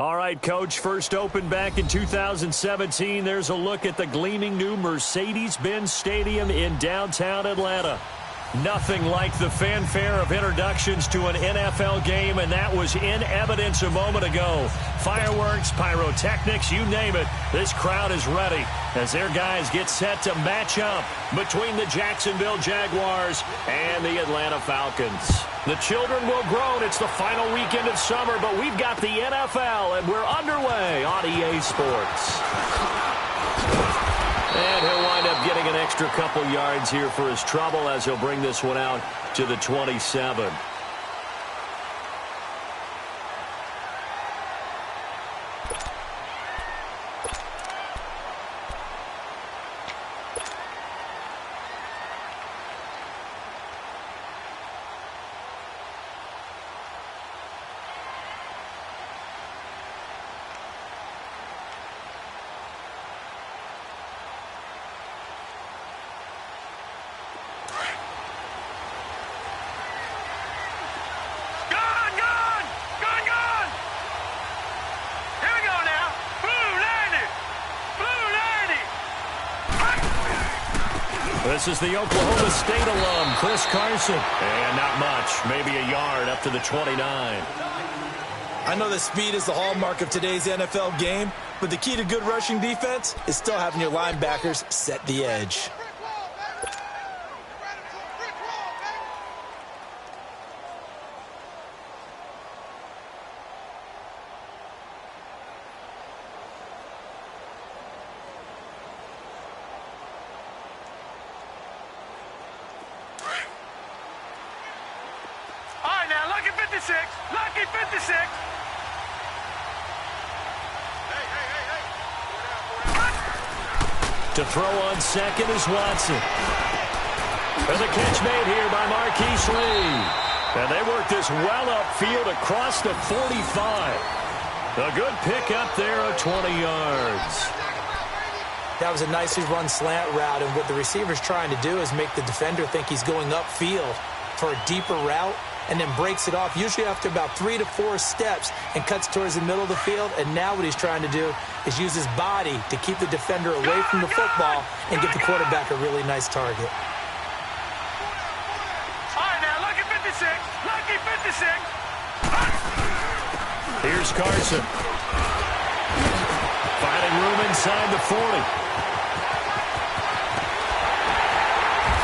All right, Coach, first opened back in 2017. There's a look at the gleaming new Mercedes-Benz Stadium in downtown Atlanta. Nothing like the fanfare of introductions to an NFL game, and that was in evidence a moment ago. Fireworks, pyrotechnics, you name it. This crowd is ready as their guys get set to match up between the Jacksonville Jaguars and the Atlanta Falcons. The children will groan. It's the final weekend of summer, but we've got the NFL, and we're underway on EA Sports. And he'll wind up getting an extra couple yards here for his trouble as he'll bring this one out to the 27. This is the Oklahoma State alum, Chris Carson. And not much, maybe a yard up to the 29. I know that speed is the hallmark of today's NFL game, but the key to good rushing defense is still having your linebackers set the edge. Lucky 56. To throw on second is Watson. And the catch made here by Marquise Lee. And they work this well upfield across the 45. A good pick up there of 20 yards. That was a nicely run slant route, and what the receiver's trying to do is make the defender think he's going upfield for a deeper route, and then breaks it off, usually after about 3 to 4 steps, and cuts towards the middle of the field. And now what he's trying to do is use his body to keep the defender away from the football and give the quarterback a really nice target. All right, now, lucky 56. Lucky 56. Here's Carson. Finding room inside the 40.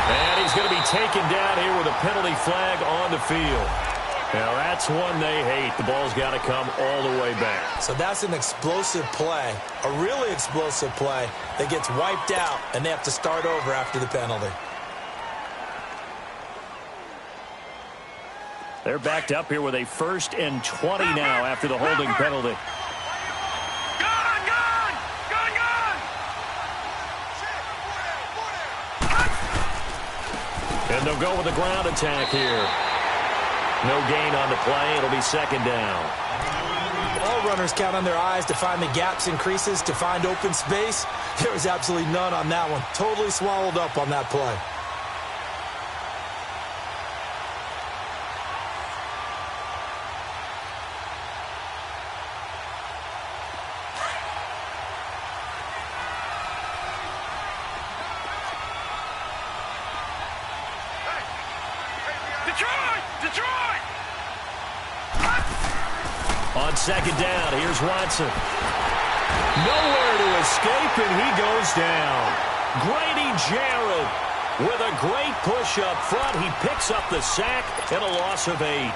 And he's going to be taken down here with a penalty flag on the field. Now, that's one they hate. The ball's got to come all the way back. So that's an explosive play, a really explosive play that gets wiped out, and they have to start over after the penalty. They're backed up here with a 1st and 20 now after the holding penalty. And they'll go with the ground attack here. No gain on the play. It'll be 2nd down. All runners count on their eyes to find the gaps and creases, to find open space. There was absolutely none on that one. Totally swallowed up on that play. On 2nd down, here's Watson. Nowhere to escape, and he goes down. Grady Jarrett with a great push up front. He picks up the sack and a loss of 8.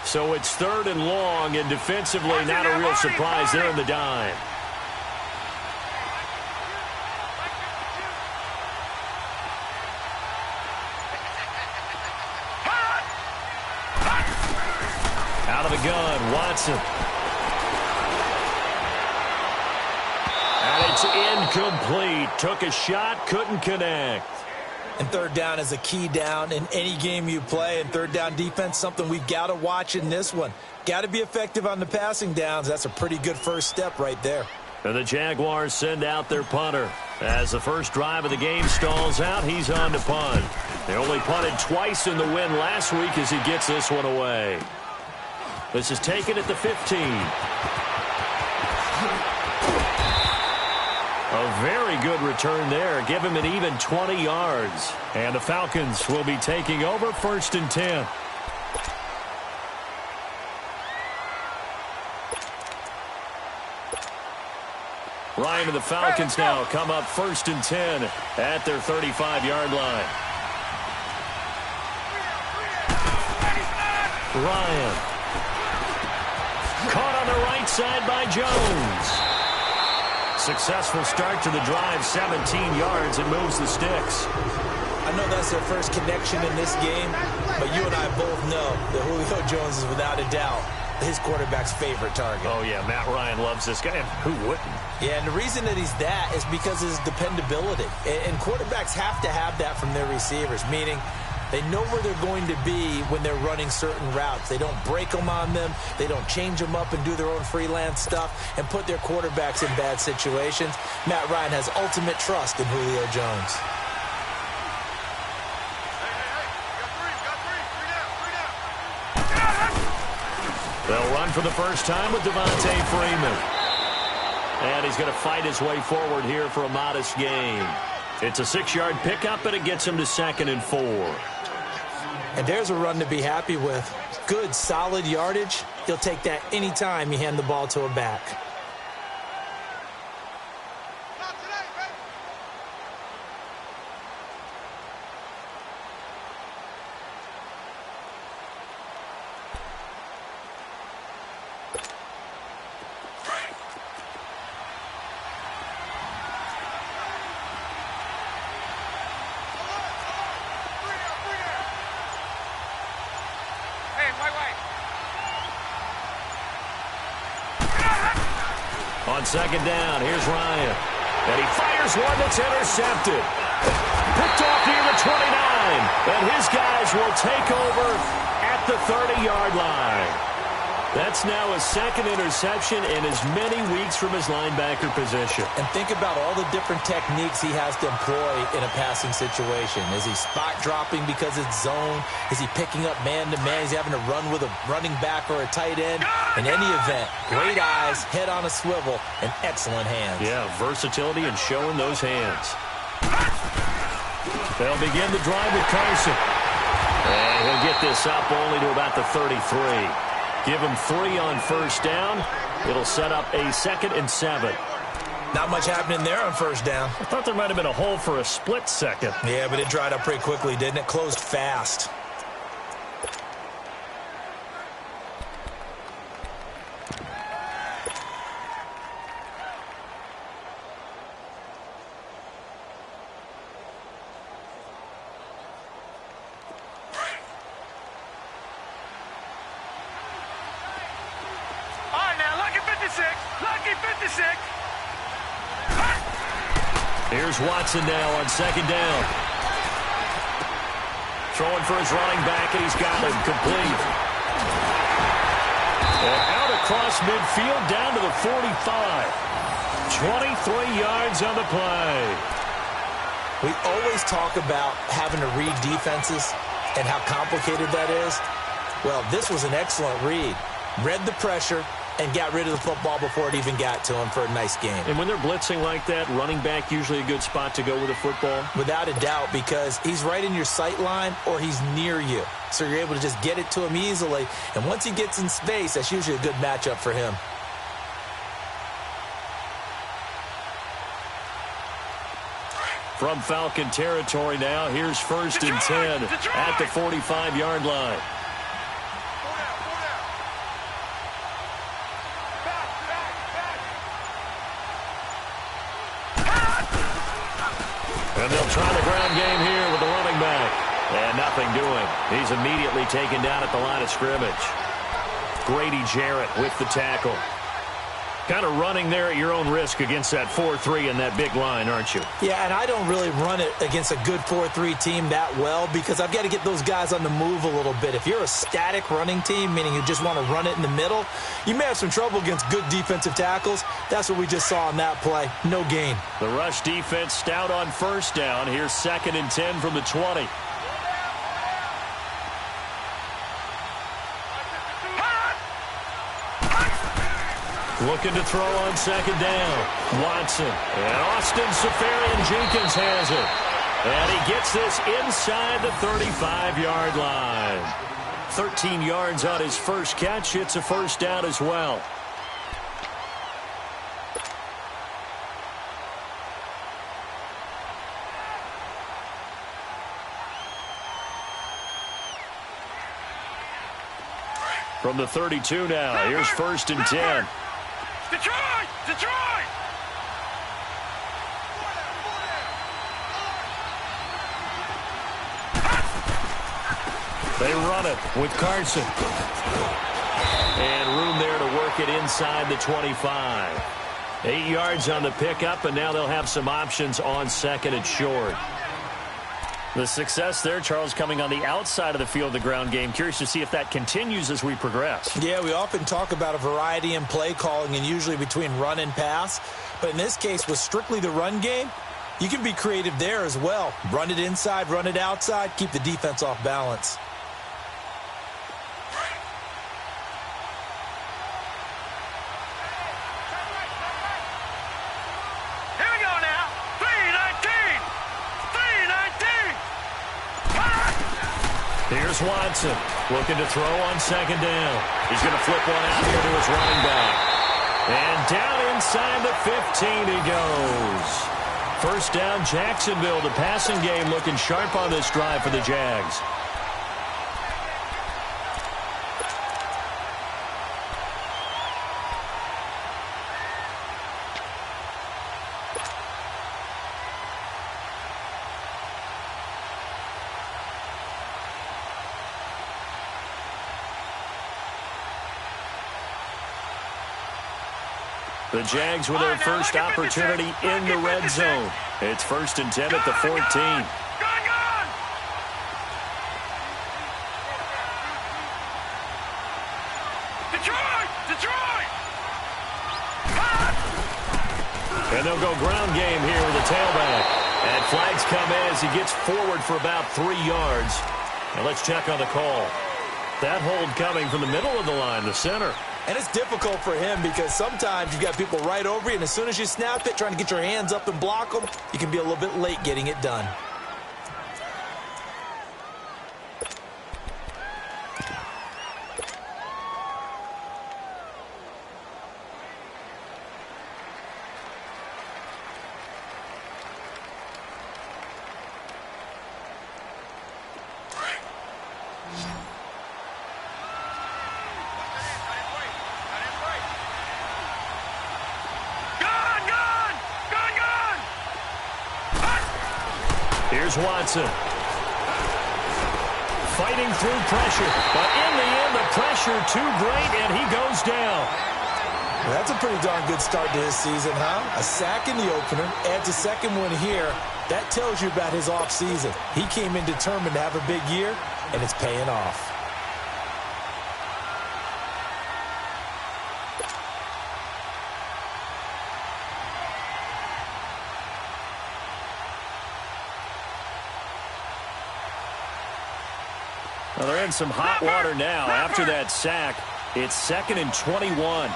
So it's 3rd and long, and defensively not a real surprise there in the dime. Out of the gun, Watson. And it's incomplete. Took a shot, couldn't connect. And third down is a key down in any game you play. And third down defense, something we've got to watch in this one. Got to be effective on the passing downs. That's a pretty good first step right there. And the Jaguars send out their punter. As the first drive of the game stalls out, he's on to punt. They only punted twice in the win last week as he gets this one away. This is taken at the 15. A very good return there. Give him an even 20 yards. And the Falcons will be taking over 1st and 10. Ryan and the Falcons now come up 1st and 10 at their 35-yard line. Ryan. Caught on the right side by Jones. Successful start to the drive, 17 yards, and moves the sticks. I know that's their first connection in this game, but you and I both know that Julio Jones is without a doubt his quarterback's favorite target. Oh, yeah, Matt Ryan loves this guy. And who wouldn't? Yeah, and the reason that he's that is because of his dependability. And quarterbacks have to have that from their receivers, meaning they know where they're going to be when they're running certain routes. They don't break them on them. They don't change them up and do their own freelance stuff and put their quarterbacks in bad situations. Matt Ryan has ultimate trust in Julio Jones. They'll run for the first time with Devontae Freeman. And he's going to fight his way forward here for a modest gain. It's a 6-yard pickup, and it gets him to 2nd and 4. And there's a run to be happy with. Good, solid yardage. He'll take that anytime you hand the ball to a back. On 2nd down, here's Ryan. And he fires one that's intercepted. Picked off near the 29. And his guys will take over at the 30-yard line. That's now his 2nd interception in as many weeks from his linebacker position. And think about all the different techniques he has to employ in a passing situation. Is he spot dropping because it's zone? Is he picking up man-to-man? He's having to run with a running back or a tight end? In any event, great eyes, head on a swivel, and excellent hands. Yeah, versatility and showing those hands. They'll begin the drive with Carson. And he'll get this up only to about the 33. Give him 3 on 1st down. It'll set up a 2nd and 7. Not much happening there on 1st down. I thought there might have been a hole for a split second. Yeah, but it dried up pretty quickly, didn't it? Closed fast. Here's Watson now on 2nd down. Throwing for his running back, and he's got him complete. And out across midfield down to the 45. 23 yards on the play. We always talk about having to read defenses and how complicated that is. Well, this was an excellent read. Read the pressure and got rid of the football before it even got to him for a nice game. And when they're blitzing like that, running back usually a good spot to go with the football? Without a doubt, because he's right in your sight line or he's near you. So you're able to just get it to him easily. And once he gets in space, that's usually a good matchup for him. From Falcon territory now, here's 1st and 10 at the 45-yard line. And they'll try the ground game here with the running back. And nothing doing. He's immediately taken down at the line of scrimmage. Grady Jarrett with the tackle. Kind of running there at your own risk against that 4-3 and that big line, aren't you? Yeah, and I don't really run it against a good 4-3 team that well because I've got to get those guys on the move a little bit. If you're a static running team, meaning you just want to run it in the middle, you may have some trouble against good defensive tackles. That's what we just saw on that play. No gain. The rush defense stout on first down. Here's 2nd and 10 from the 20. Looking to throw on 2nd down. Watson. And Austin Safarian-Jenkins has it. And he gets this inside the 35-yard line. 13 yards on his first catch. It's a first down as well. From the 32 now. Here's 1st and 10. Detroit! Detroit! They run it with Carson. And room there to work it inside the 25. 8 yards on the pickup, and now they'll have some options on 2nd and short. The success there, Charles, coming on the outside of the field, the ground game. Curious to see if that continues as we progress. Yeah, we often talk about a variety in play calling and usually between run and pass. But in this case, with strictly the run game, you can be creative there as well. Run it inside, run it outside, keep the defense off balance. Here's Watson looking to throw on 2nd down. He's going to flip one out here to his running back. And down inside the 15 he goes. First down, Jacksonville. The passing game looking sharp on this drive for the Jags. The Jags with their first opportunity in the red zone. It's 1st and 10 at the 14. Detroit! Detroit! And they'll go ground game here with the tailback. And flags come in as he gets forward for about 3 yards. Now let's check on the call. That hold coming from the middle of the line, the center. And it's difficult for him because sometimes you've got people right over you, and as soon as you snap it, trying to get your hands up and block them, you can be a little bit late getting it done. Here's Watson. Fighting through pressure. But in the end, the pressure too great, and he goes down. Well, that's a pretty darn good start to his season, huh? A sack in the opener, adds a second one here. That tells you about his offseason. He came in determined to have a big year, and it's paying off. Well, they're in some hot water now after that sack. It's 2nd and 21.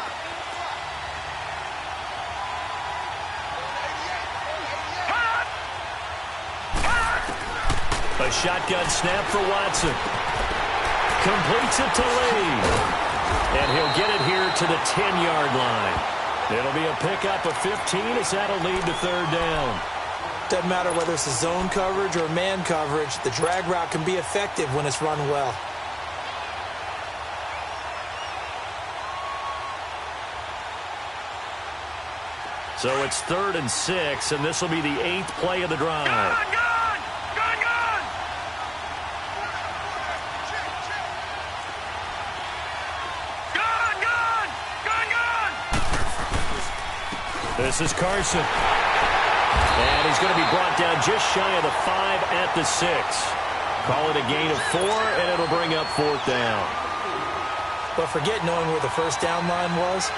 A shotgun snap for Watson. Completes it to Lee. And he'll get it here to the 10-yard line. It'll be a pickup of 15 as that'll lead to 3rd down. Doesn't matter whether it's a zone coverage or man coverage, the drag route can be effective when it's run well. So it's 3rd and 6, and this will be the 8th play of the drive. This is Carson. And he's going to be brought down just shy of the 5 at the 6. Call it a gain of 4, and it'll bring up 4th down. But forget knowing where the first down line was.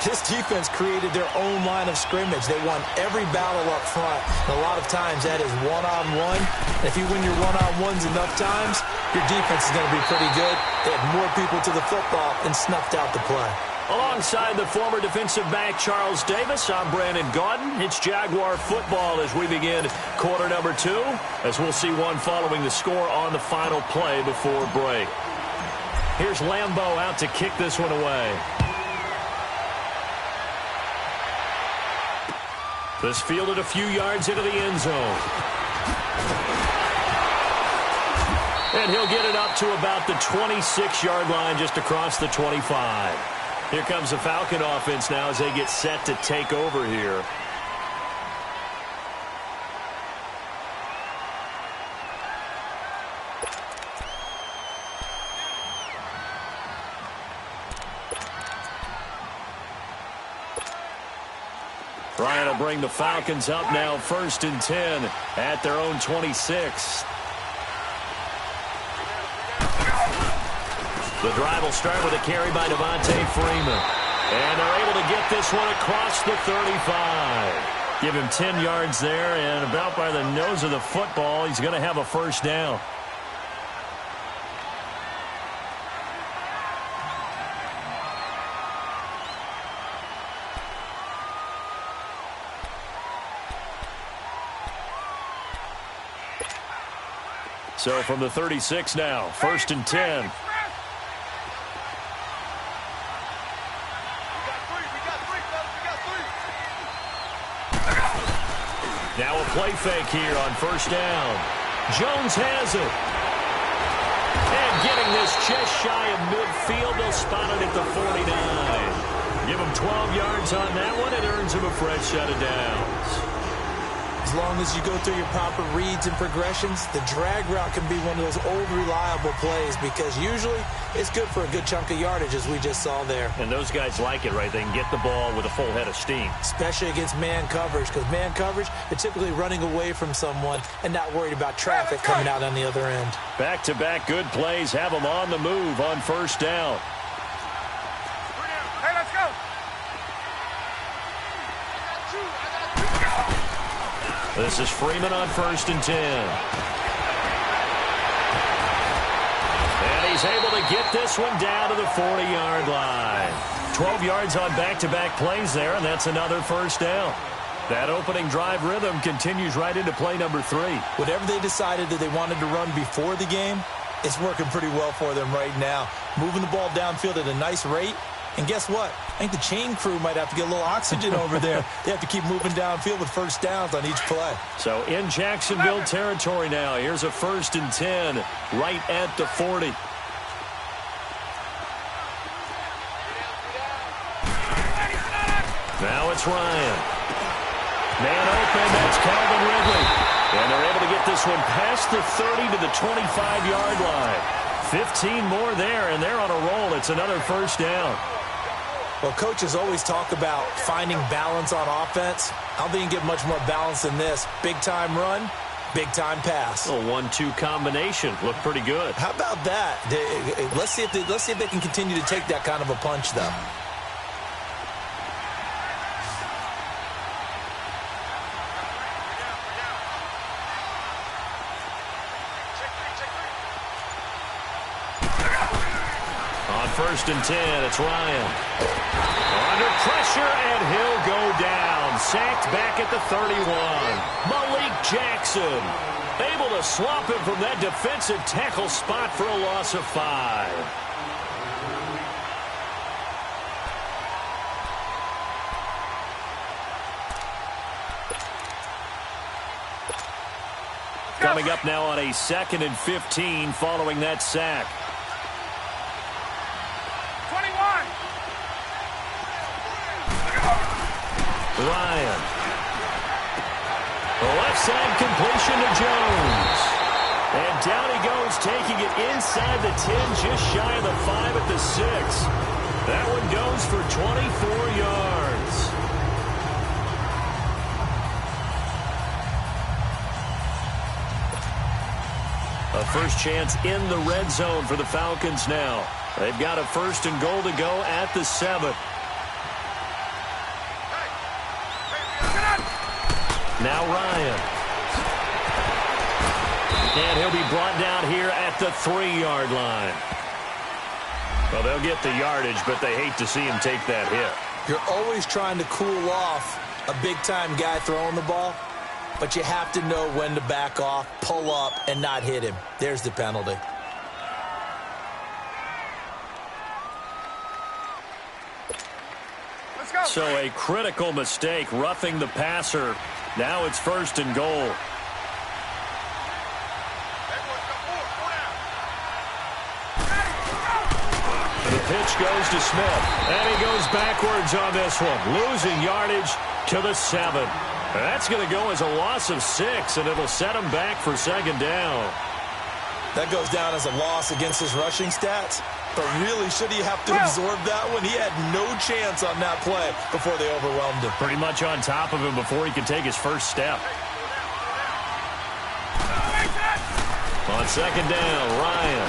This defense created their own line of scrimmage. They won every battle up front. And a lot of times that is one-on-one. If you win your one-on-ones enough times, your defense is going to be pretty good. They had more people to the football and snuffed out the play. Alongside the former defensive back Charles Davis, I'm Brandon Gaudin. It's Jaguar football as we begin quarter number 2, as we'll see one following the score on the final play before break. Here's Lambeau out to kick this one away. This fielded a few yards into the end zone. And he'll get it up to about the 26-yard line just across the 25. Here comes the Falcon offense now as they get set to take over here. Ryan will bring the Falcons up now 1st and 10 at their own 26. The drive will start with a carry by Devontae Freeman. And they're able to get this one across the 35. Give him 10 yards there, and about by the nose of the football, he's going to have a first down. So from the 36 now, 1st and 10. Now a play fake here on 1st down. Jones has it. And getting this just shy of midfield, they'll spot it at the 49. Give him 12 yards on that one. It earns him a fresh set of downs. As long as you go through your proper reads and progressions, the drag route can be one of those old reliable plays because usually it's good for a good chunk of yardage, as we just saw there. And those guys like it, right? They can get the ball with a full head of steam. Especially against man coverage, because man coverage, they're typically running away from someone and not worried about traffic coming out on the other end. Back-to-back good plays have them on the move on 1st down. Hey, let's go. This is Freeman on 1st and 10. And he's able to get this one down to the 40-yard line. 12 yards on back-to-back plays there, and that's another first down. That opening drive rhythm continues right into play number 3. Whatever they decided that they wanted to run before the game, it's working pretty well for them right now. Moving the ball downfield at a nice rate. And guess what? I think the chain crew might have to get a little oxygen over there. They have to keep moving downfield with first downs on each play. So in Jacksonville territory now. Here's a 1st and 10 right at the 40. Now it's Ryan. Man open, that's Calvin Ridley. And they're able to get this one past the 30 to the 25-yard line. 15 more there, and they're on a roll. It's another first down. Well, coaches always talk about finding balance on offense. I don't think you can get much more balance than this. Big-time run, big-time pass. A 1-2 combination. Looked pretty good. How about that? Let's see if they can continue to take that kind of a punch, though. On 1st and 10, it's Ryan. Under pressure, and he'll go down. Sacked back at the 31. Malik Jackson able to swamp him from that defensive tackle spot for a loss of 5. Coming up now on a 2nd and 15 following that sack. 21. Ryan. The left side completion to Jones. And down he goes, taking it inside the 10, just shy of the 5 at the 6. That one goes for 24 yards. A first chance in the red zone for the Falcons now. They've got a first and goal to go at the 7. Now Ryan. And he'll be brought down here at the 3-yard line. Well, they'll get the yardage, but they hate to see him take that hit. You're always trying to cool off a big-time guy throwing the ball, but you have to know when to back off, pull up, and not hit him. There's the penalty. Let's go. So a critical mistake, roughing the passer. Now it's first and goal. The pitch goes to Smith, and he goes backwards on this one, losing yardage to the 7. That's going to go as a loss of 6, and it'll set him back for second down. That goes down as a loss against his rushing stats. But really, should he have to absorb that one? He had no chance on that play before they overwhelmed him. Pretty much on top of him before he could take his first step. On second down, Ryan.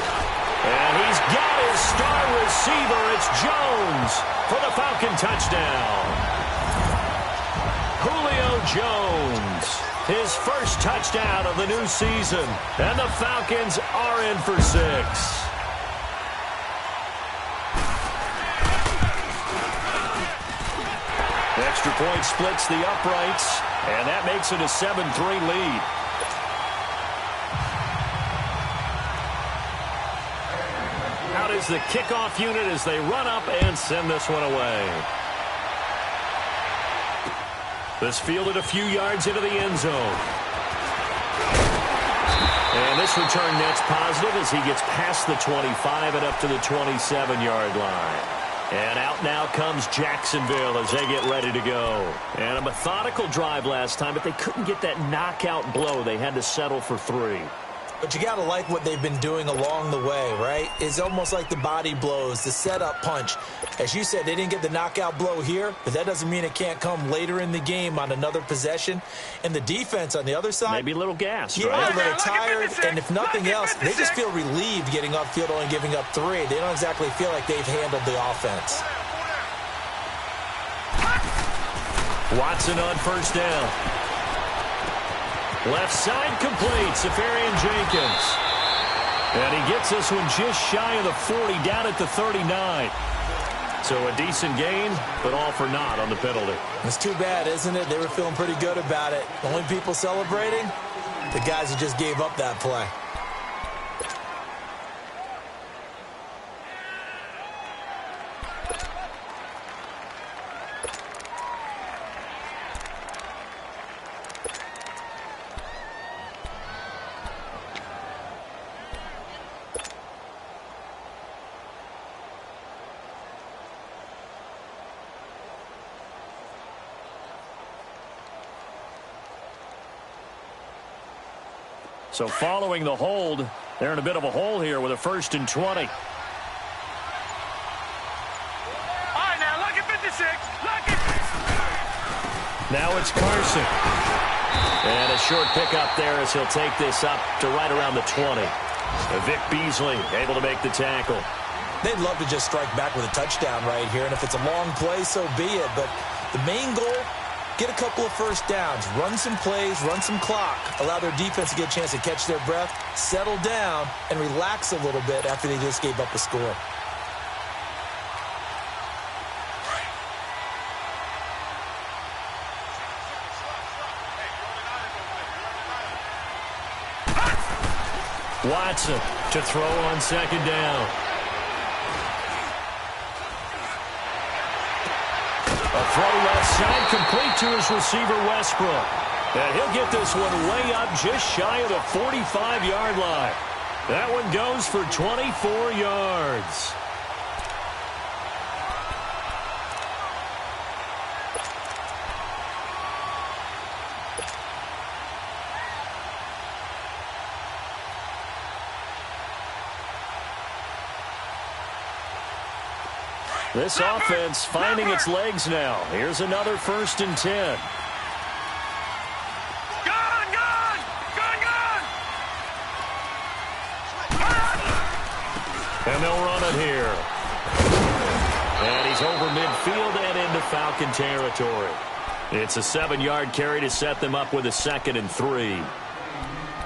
And he's got his star receiver. It's Jones for the Falcon touchdown. Julio Jones, his first touchdown of the new season. And the Falcons are in for 6. Extra point splits the uprights, and that makes it a 7-3 lead. Out is the kickoff unit as they run up and send this one away. This fielded a few yards into the end zone. And this return net's positive as he gets past the 25 and up to the 27-yard line. And out now comes Jacksonville as they get ready to go. And a methodical drive last time, but they couldn't get that knockout blow. They had to settle for 3. But you got to like what they've been doing along the way, right? It's almost like the body blows, the setup punch. As you said, they didn't get the knockout blow here, but that doesn't mean it can't come later in the game on another possession. And the defense on the other side, maybe a little gassed, yeah, right? a little tired, and if nothing else, they just feel relieved getting upfield only giving up 3. They don't exactly feel like they've handled the offense. Watson on first down. Left side complete, Safarian Jenkins. And he gets this one just shy of the 40, down at the 39. So a decent gain, but all for naught on the penalty. It's too bad, isn't it? They were feeling pretty good about it. The only people celebrating, the guys who just gave up that play. So following the hold, they're in a bit of a hole here with a first and 20. All right, now look at 56. Look at. Now it's Carson. And a short pickup there as he'll take this up to right around the 20. Vic Beasley able to make the tackle. They'd love to just strike back with a touchdown right here, and if it's a long play, so be it. But the main goal, get a couple of first downs, run some plays, run some clock, allow their defense to get a chance to catch their breath, settle down, and relax a little bit after they just gave up a score. Watson to throw on second down. A throw left side complete to his receiver Westbrook. And he'll get this one way up just shy of the 45-yard line. That one goes for 24 yards. This offense finding its legs now. Here's another first and 10. And they'll run it here. And he's over midfield and into Falcon territory. It's a 7-yard carry to set them up with a 2nd and 3.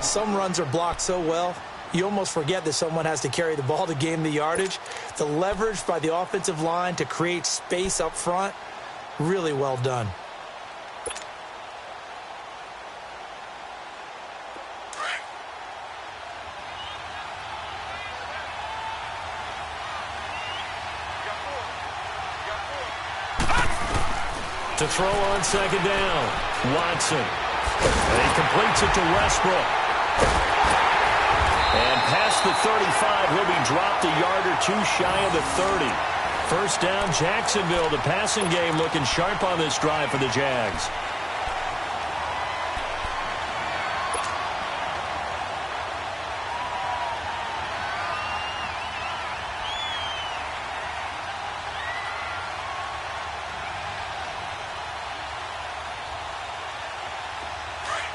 Some runs are blocked so well, you almost forget that someone has to carry the ball to gain the yardage. The leverage by the offensive line to create space up front, really well done. To throw on 2nd down, Watson. And he completes it to Westbrook. And past the 35, he'll be dropped a yard or two shy of the 30. First down, Jacksonville. The passing game looking sharp on this drive for the Jags.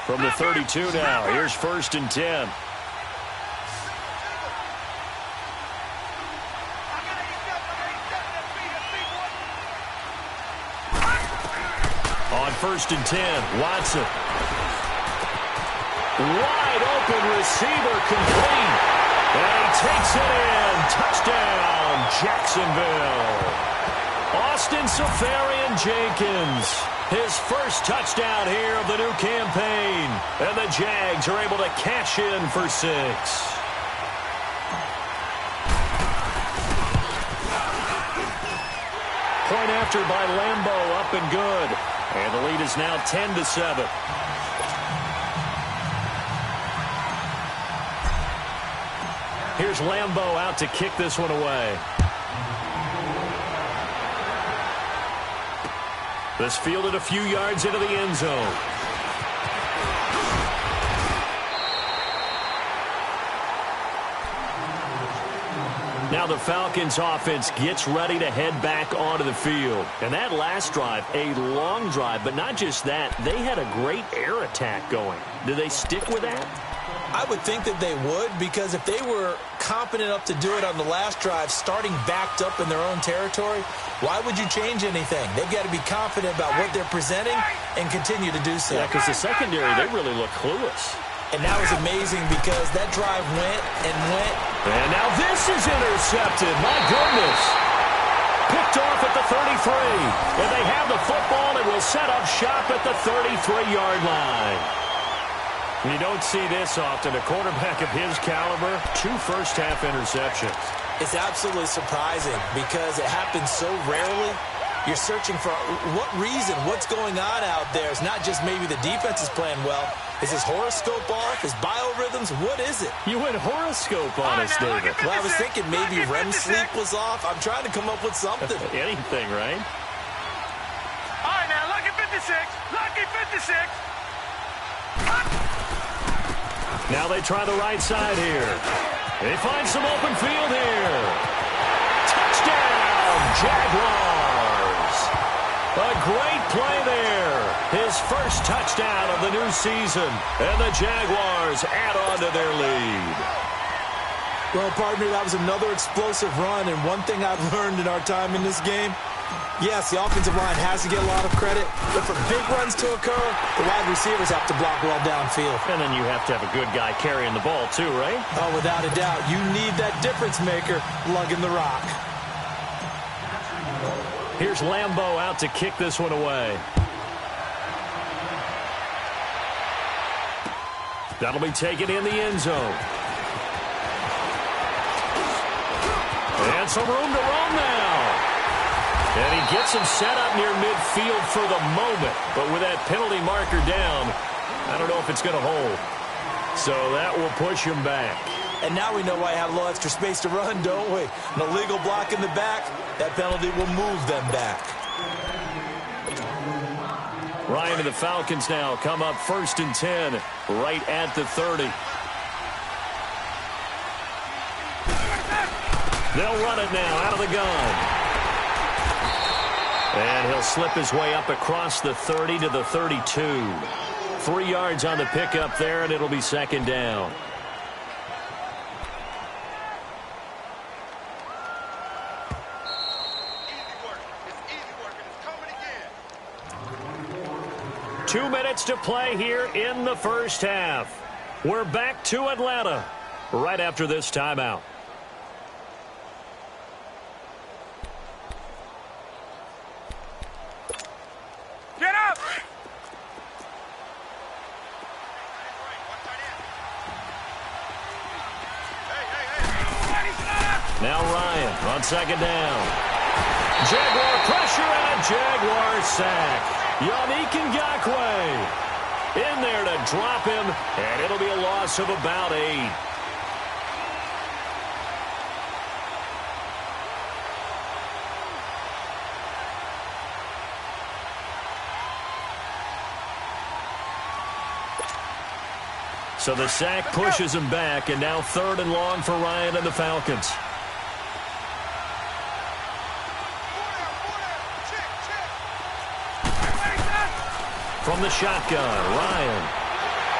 From the 32 now, here's 1st and 10. On 1st and 10, Watson. Wide open receiver complete. And he takes it in. Touchdown, Jacksonville. Austin Seferian-Jenkins. His first touchdown here of the new campaign. And the Jags are able to cash in for 6. Point after by Lambeau, up and good. And the lead is now 10-7. Here's Lambeau out to kick this one away. This fielded a few yards into the end zone. Now the Falcons offense gets ready to head back onto the field. And that last drive, a long drive, but not just that, they had a great air attack going. Do they stick with that? I would think that they would, because if they were confident enough to do it on the last drive, starting backed up in their own territory, why would you change anything? They've got to be confident about what they're presenting and continue to do so. Yeah, because the secondary, they really look clueless. And that was amazing because that drive went and went. And now this is intercepted. My goodness. Picked off at the 33. And they have the football and will set up shop at the 33-yard line. You don't see this often. A quarterback of his caliber, 2 first-half interceptions. It's absolutely surprising because it happens so rarely. You're searching for what reason, what's going on out there. It's not just maybe the defense is playing well. Is his horoscope off? His biorhythms? What is it? You went horoscope on us, David. Well, I was thinking maybe REM sleep was off. I'm trying to come up with something. Anything, right? All right, now, lucky 56. Lucky 56. Now they try the right side here. They find some open field here. Touchdown, Jaguars. A great play there. His first touchdown of the new season. And the Jaguars add on to their lead. Well, partner, that was another explosive run. And one thing I've learned in our time in this game, yes, the offensive line has to get a lot of credit, but for big runs to occur, the wide receivers have to block well downfield. And then you have to have a good guy carrying the ball too, right? Oh, without a doubt. You need that difference maker lugging the rock. Here's Lambeau out to kick this one away. That'll be taken in the end zone. And some room to roam now. And he gets him set up near midfield for the moment. But with that penalty marker down, I don't know if it's going to hold. So that will push him back. And now we know why I have a little extra space to run, don't we? An illegal block in the back, that penalty will move them back. Ryan and the Falcons now come up 1st and 10, right at the 30. They'll run it now out of the gun. And he'll slip his way up across the 30 to the 32. 3 yards on the pickup there, and it'll be 2nd down. 2 minutes to play here in the first half. We're back to Atlanta right after this timeout. Get up! Now Ryan on second down. Jaguar pressure and a Jaguar sack. Yannick Ngakoue in there to drop him, and it'll be a loss of about 8. So the sack pushes him back, and now 3rd and long for Ryan and the Falcons. From the shotgun, Ryan.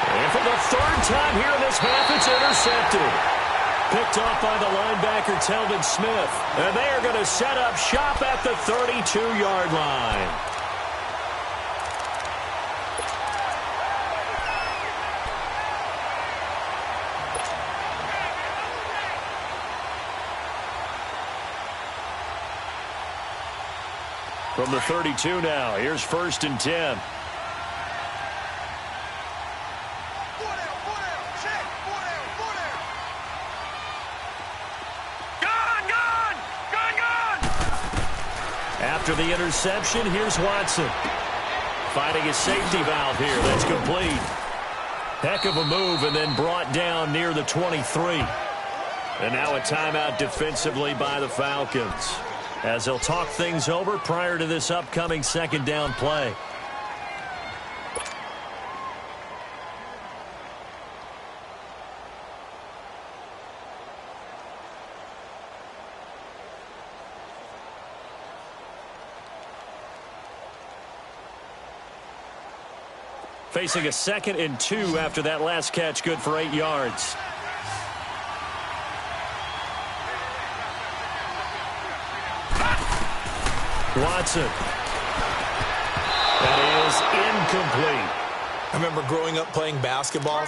And for the 3rd time here in this half, it's intercepted. Picked off by the linebacker, Telvin Smith. And they are going to set up shop at the 32-yard line. From the 32 now, here's 1st and 10. After the interception, here's Watson. Finding a safety valve here. That's complete. Heck of a move, and then brought down near the 23. And now a timeout defensively by the Falcons, as they'll talk things over prior to this upcoming 2nd down play. Facing a 2nd and 2 after that last catch, good for 8 yards. Watson. That is incomplete. I remember growing up playing basketball.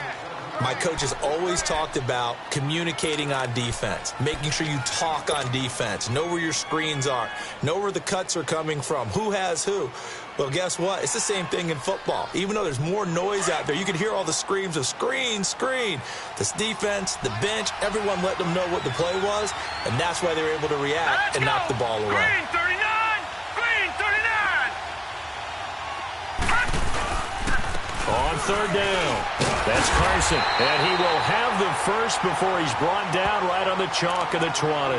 My coaches always talked about communicating on defense, making sure you talk on defense, know where your screens are, know where the cuts are coming from, who has who. Well, guess what? It's the same thing in football. Even though there's more noise out there, you can hear all the screams of screen, screen. This defense, the bench, everyone let them know what the play was, and that's why they were able to react and knock the ball away. Green 39! Green 39! On 3rd down, that's Carson, and he will have the first before he's brought down right on the chalk of the 20.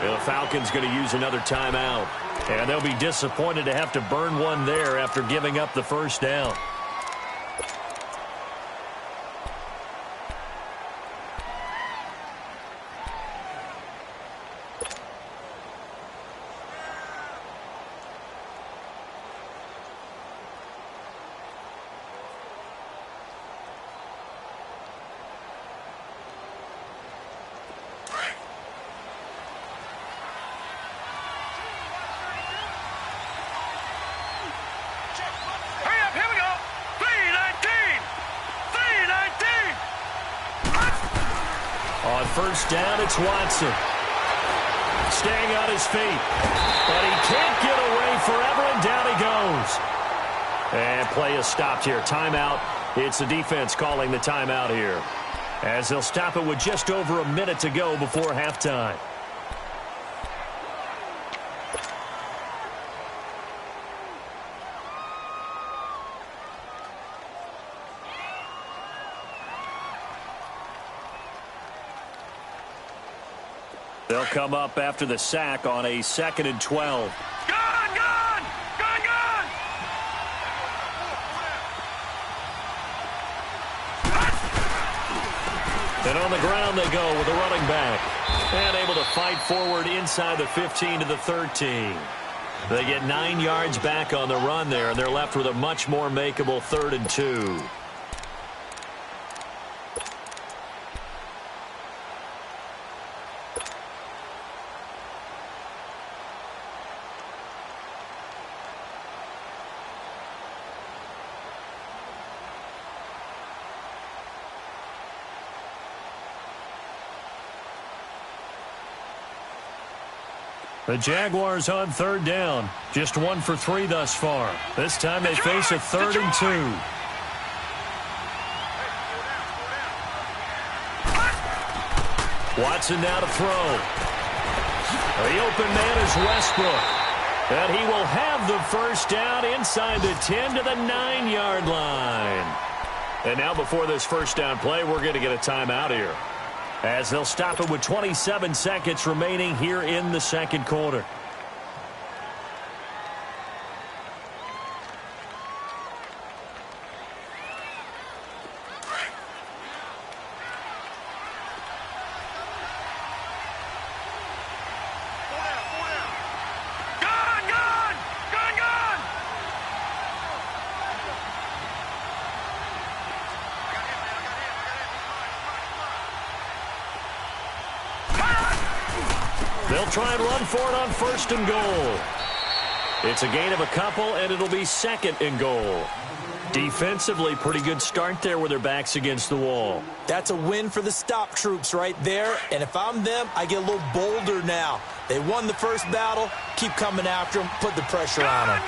The Falcons going to use another timeout, and they'll be disappointed to have to burn one there after giving up the 1st down. On 1st down, it's Watson. Staying on his feet. But he can't get away forever, and down he goes. And play is stopped here. Timeout. It's the defense calling the timeout here, as they'll stop it with just over a minute to go before halftime. They'll come up after the sack on a 2nd and 12. Gone! Gone! Gone! Gone! And on the ground they go with a running back. And able to fight forward inside the 15 to the 13. They get 9 yards back on the run there, and they're left with a much more makeable 3rd and 2. The Jaguars on third down. Just 1 for 3 thus far. This time they face a 3rd and 2. Watson now to throw. The open man is Westbrook. And he will have the first down inside the 10 to the 9-yard line. And now before this first down play, we're going to get a timeout here, as they'll stop it with 27 seconds remaining here in the second quarter. They'll try and run for it on 1st and goal. It's a gain of a couple, and it'll be 2nd and goal. Defensively, pretty good start there with their backs against the wall. That's a win for the stop troops right there, and if I'm them, I get a little bolder now. They won the first battle. Keep coming after them. Put the pressure on them.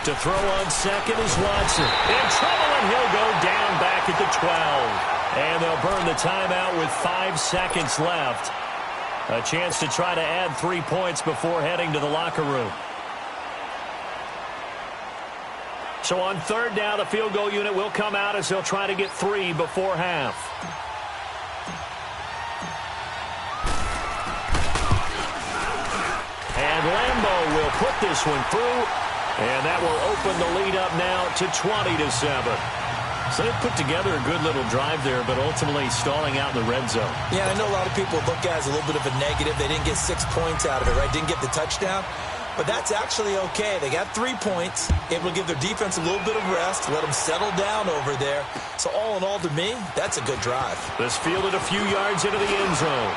To throw on 2nd is Watson. In trouble, and he'll go down back at the 12. And they'll burn the timeout with 5 seconds left. A chance to try to add 3 points before heading to the locker room. So on 3rd down, the field goal unit will come out as they'll try to get 3 before half. And Lambeau will put this one through. And that will open the lead up now to 20-7. So they put together a good little drive there, but ultimately stalling out in the red zone. Yeah, I know a lot of people look at it as a little bit of a negative. They didn't get 6 points out of it, right? Didn't get the touchdown. But that's actually okay. They got 3 points. Able to give their defense a little bit of rest, let them settle down over there. So all in all, to me, that's a good drive. This fielded a few yards into the end zone.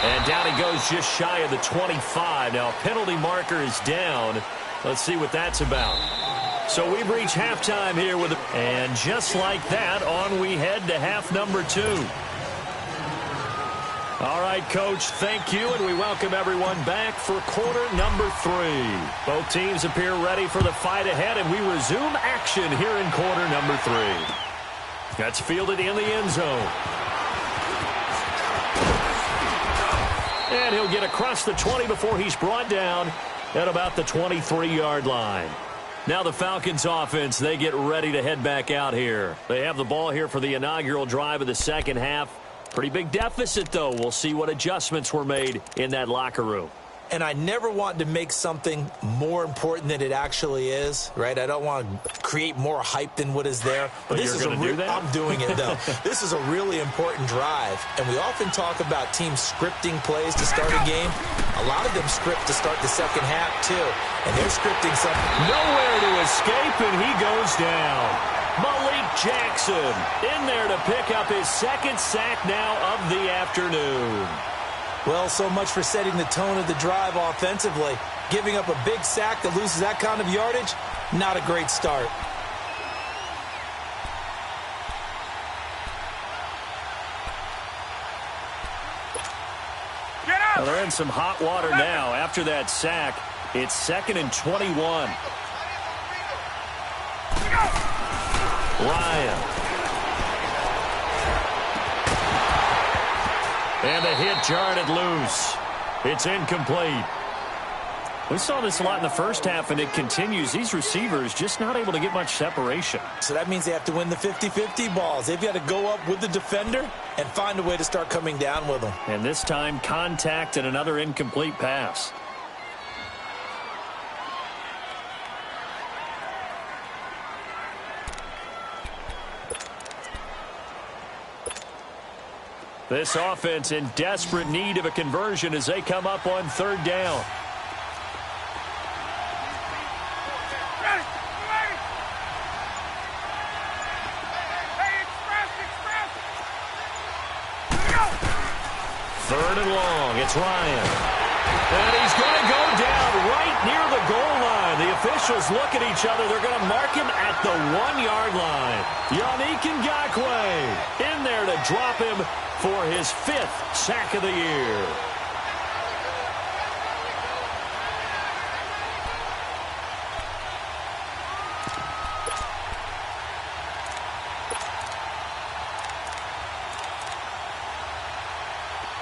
And down he goes just shy of the 25. Now a penalty marker is down. Let's see what that's about. So we've reached halftime here with, and just like that, on we head to half number 2. All right, Coach, thank you, and we welcome everyone back for quarter number 3. Both teams appear ready for the fight ahead, and we resume action here in quarter number 3. That's fielded in the end zone. And he'll get across the 20 before he's brought down at about the 23-yard line. Now the Falcons offense, they get ready to head back out here. They have the ball here for the inaugural drive of the second half. Pretty big deficit, though. We'll see what adjustments were made in that locker room. And I never want to make something more important than it actually is, right? I don't want to create more hype than what is there. But this is do that? I'm doing it, though. This is a really important drive. And we often talk about teams scripting plays to start a game. A lot of them script to start the second half, too. And they're scripting something. Nowhere to escape, and he goes down. Malik Jackson in there to pick up his 2nd sack now of the afternoon. Well, so much for setting the tone of the drive offensively. Giving up a big sack that loses that kind of yardage, not a great start. Well, they're in some hot water now. After that sack, it's 2nd and 21. Ryan. And the hit jarred it loose. It's incomplete. We saw this a lot in the first half, and it continues. These receivers just not able to get much separation. So that means they have to win the 50-50 balls. They've got to go up with the defender and find a way to start coming down with them. And this time, contact and another incomplete pass. This offense in desperate need of a conversion as they come up on 3rd down. Third and long. It's Ryan. And he's going to go down right near the goal line. The officials look at each other. They're going to mark him at the 1-yard line. Yannick Ngakoue in there to drop him for his 5th sack of the year.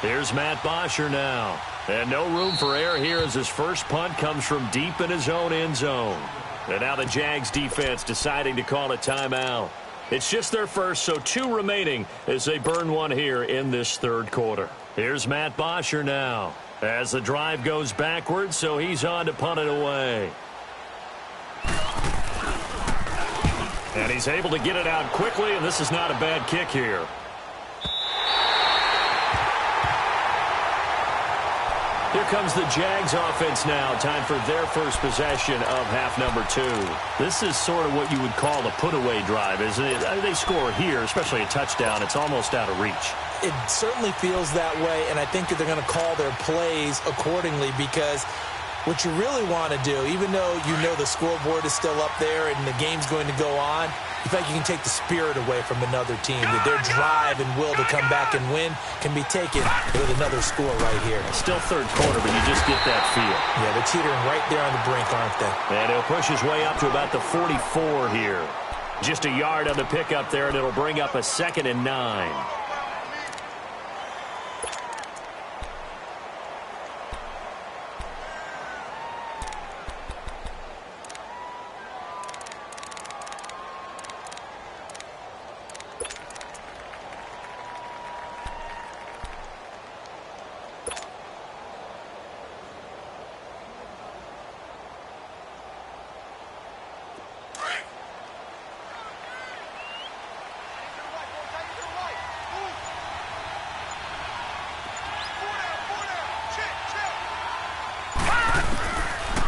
Here's Matt Bosher now. And no room for error here as his first punt comes from deep in his own end zone. And now the Jags defense deciding to call a timeout. It's just their first, so 2 remaining as they burn one here in this 3rd quarter. Here's Matt Bosher now as the drive goes backwards, so he's on to punt it away. And he's able to get it out quickly, and this is not a bad kick here. Here comes the Jags offense now. Time for their first possession of half number 2. This is sort of what you would call a put-away drive, isn't it? They score here, especially a touchdown. It's almost out of reach. It certainly feels that way, and I think that they're going to call their plays accordingly because what you really want to do, even though you know the scoreboard is still up there and the game's going to go on, you think you can take the spirit away from another team, that their drive and will to come back and win can be taken with another score right here. Still 3rd quarter, but you just get that feel. Yeah, they're teetering right there on the brink, aren't they? And he'll push his way up to about the 44 here. Just a yard on the pickup there, and it'll bring up a 2nd and 9.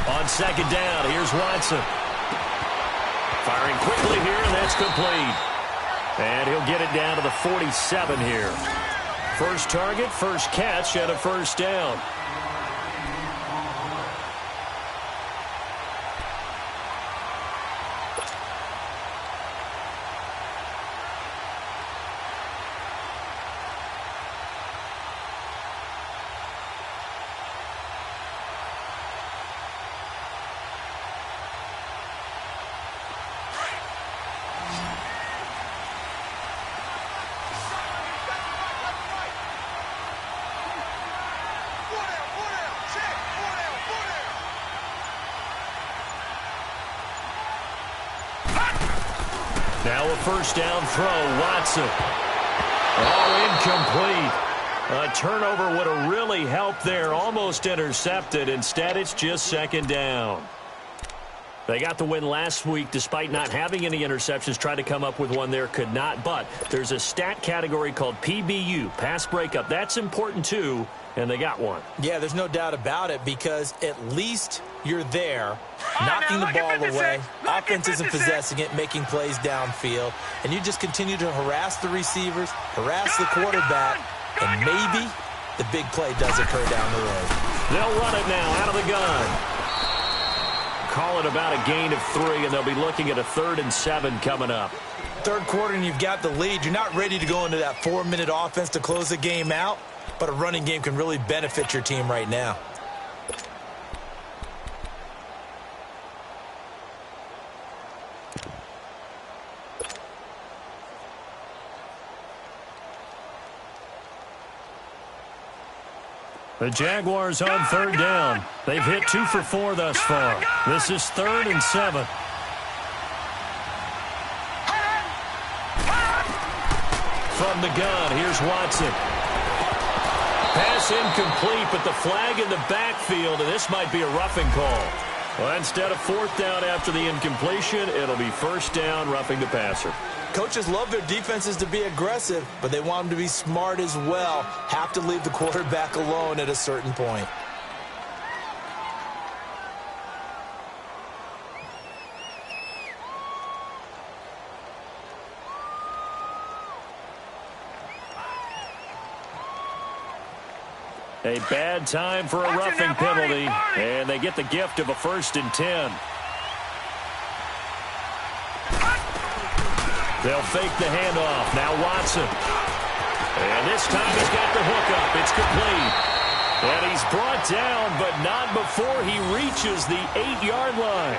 On 2nd down, here's Watson. Firing quickly here, and that's complete. And he'll get it down to the 47 here. First target, first catch, and a 1st down. Now a 1st down throw, Watson. Oh, incomplete. A turnover would have really helped there, almost intercepted. Instead, it's just 2nd down. They got the win last week despite not having any interceptions. Tried to come up with one there, could not. But there's a stat category called PBU, pass breakup. That's important too, and they got one. Yeah, there's no doubt about it because at least you're there, knocking the ball away. Offense isn't possessing it, making plays downfield. And you just continue to harass the receivers, harass the quarterback, and maybe the big play does occur down the road. They'll run it now out of the gun. Call it about a gain of 3, and they'll be looking at a 3rd and 7 coming up. 3rd quarter, and you've got the lead. You're not ready to go into that 4-minute offense to close the game out, but a running game can really benefit your team right now. The Jaguars on 3rd down. They've hit 2 for 4 thus far. This is 3rd and 7. From the gun, here's Watson. Pass incomplete, but the flag in the backfield, and this might be a roughing call. Well, instead of 4th down after the incompletion, it'll be 1st down, roughing the passer. Coaches love their defenses to be aggressive, but they want them to be smart as well. Have to leave the quarterback alone at a certain point. A bad time for a roughing penalty, and they get the gift of a 1st and 10. They'll fake the handoff. Now Watson. And this time he's got the hook up. It's complete. And he's brought down, but not before he reaches the 8-yard line.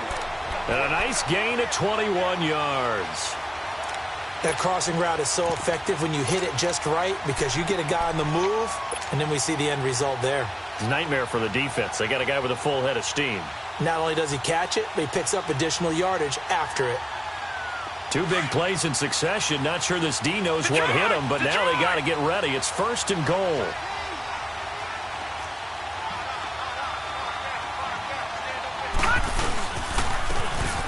And a nice gain of 21 yards. That crossing route is so effective when you hit it just right because you get a guy on the move, and then we see the end result there. Nightmare for the defense. They got a guy with a full head of steam. Not only does he catch it, but he picks up additional yardage after it. 2 big plays in succession. Not sure this D knows what hit him, but now they got to get ready. It's 1st and goal.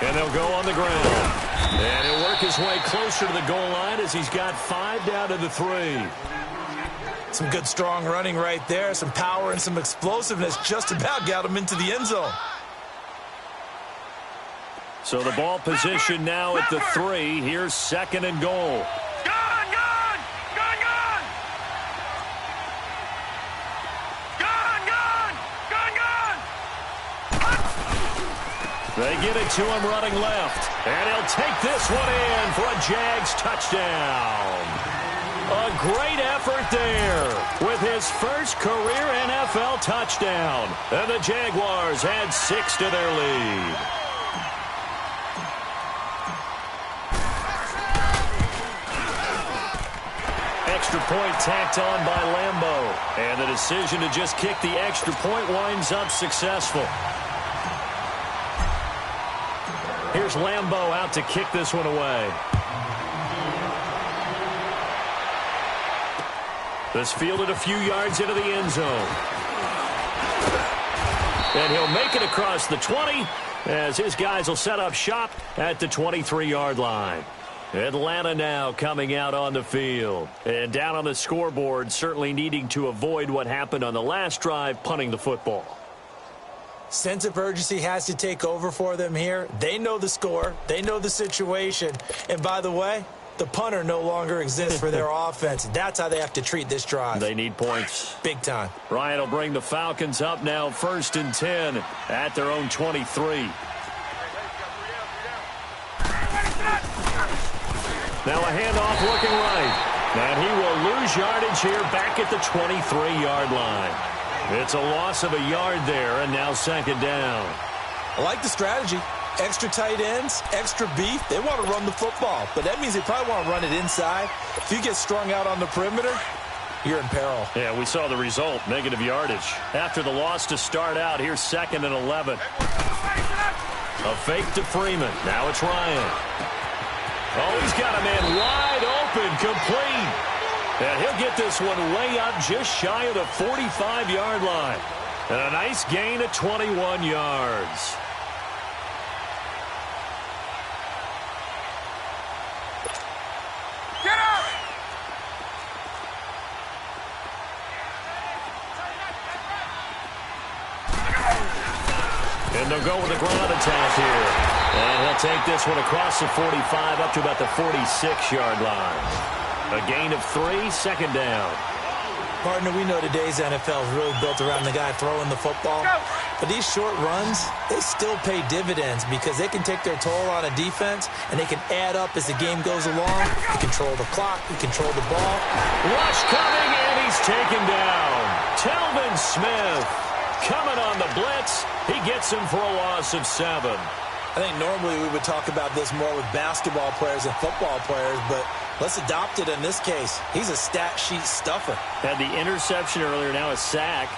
And they'll go on the ground. And he'll work his way closer to the goal line as he's got 5 down to the 3. Some good, strong running right there. Some power and some explosiveness just about got him into the end zone. So the ball position now at the 3. Here's 2nd and goal. Gone, gone! Gone, gone! Gone, gone! Gone, gone! They get it to him running left. And he'll take this one in for a Jags touchdown. A great effort there with his first career NFL touchdown. And the Jaguars add 6 to their lead. Extra point tacked on by Lambeau. And the decision to just kick the extra point winds up successful. Here's Lambeau out to kick this one away. This fielded a few yards into the end zone. And he'll make it across the 20 as his guys will set up shop at the 23-yard line. Atlanta now coming out on the field. And down on the scoreboard, certainly needing to avoid what happened on the last drive, punting the football. Sense of urgency has to take over for them here. They know the score. They know the situation. And by the way, the punter no longer exists for their offense. That's how they have to treat this drive. They need points. Big time. Ryan will bring the Falcons up now 1st and 10 at their own 23. Now a handoff looking right. And he will lose yardage here back at the 23-yard line. It's a loss of a yard there, and now 2nd down. I like the strategy. Extra tight ends, extra beef. They want to run the football, but that means they probably want to run it inside. If you get strung out on the perimeter, you're in peril. Yeah, we saw the result, negative yardage. After the loss to start out, here's 2nd and 11. A fake to Freeman. Now it's Ryan. Oh, he's got a man wide open, complete. And he'll get this one way up just shy of the 45-yard line. And a nice gain of 21 yards. Get up! And they'll go with the ground attack here. And he'll take this one across the 45 up to about the 46-yard line. A gain of 3, 2nd down. Partner, we know today's NFL is really built around the guy throwing the football. But these short runs, they still pay dividends because they can take their toll on a defense and they can add up as the game goes along. You control the clock, you control the ball. Rush coming, and he's taken down. Telvin Smith coming on the blitz. He gets him for a loss of 7. I think normally we would talk about this more with basketball players and football players, but let's adopt it in this case. He's a stat sheet stuffer. Had the interception earlier, now a sack.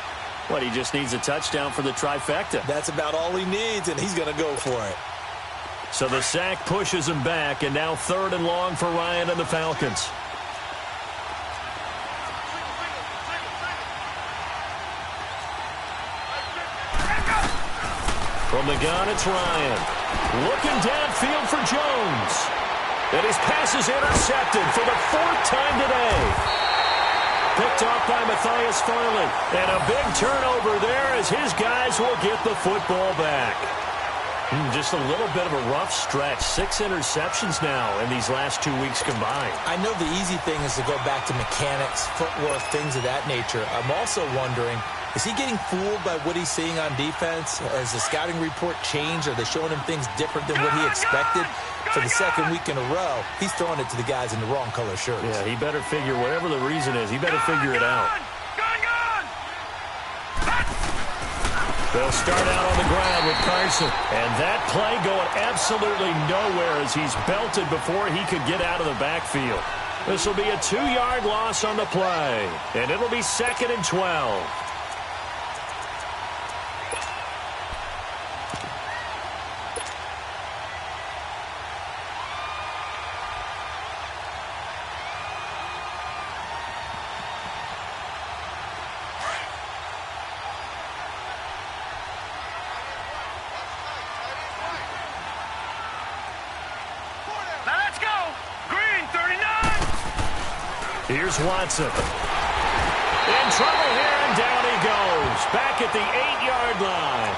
What, he just needs a touchdown for the trifecta. That's about all he needs, and he's going to go for it. So the sack pushes him back, and now 3rd and long for Ryan and the Falcons. From the gun, it's Ryan. Looking downfield for Jones. And his pass is intercepted for the 4th time today. Picked off by Matthias Farley. And a big turnover there as his guys will get the football back. Just a little bit of a rough stretch. 6 interceptions now in these last 2 weeks combined. I know the easy thing is to go back to mechanics, footwork, things of that nature. I'm also wondering, Is he getting fooled by what he's seeing on defense? Has the scouting report changed? Are they showing him things different than what he expected? For the second week in a row, he's throwing it to the guys in the wrong color shirts. Yeah, he better figure, whatever the reason is, he better figure it out. They'll start out on the ground with Carson. And that play going absolutely nowhere as he's belted before he could get out of the backfield. This will be a 2-yard loss on the play. And it'll be 2nd and 12. Here's Watson. In trouble here, and down he goes. Back at the 8-yard line.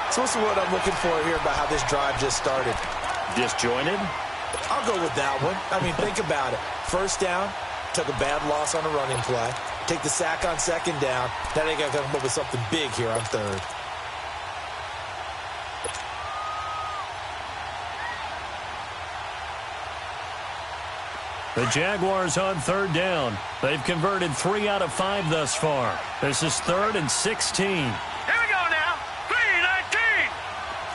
So what's what I'm looking for here about how this drive just started? Disjointed? I'll go with that one. I mean, think about it. First down, took a bad loss on a running play. Take the sack on 2nd down. Now they got to come up with something big here on 3rd. The Jaguars on 3rd down. They've converted 3 out of 5 thus far. This is 3rd and 16. Here we go now. 3-19.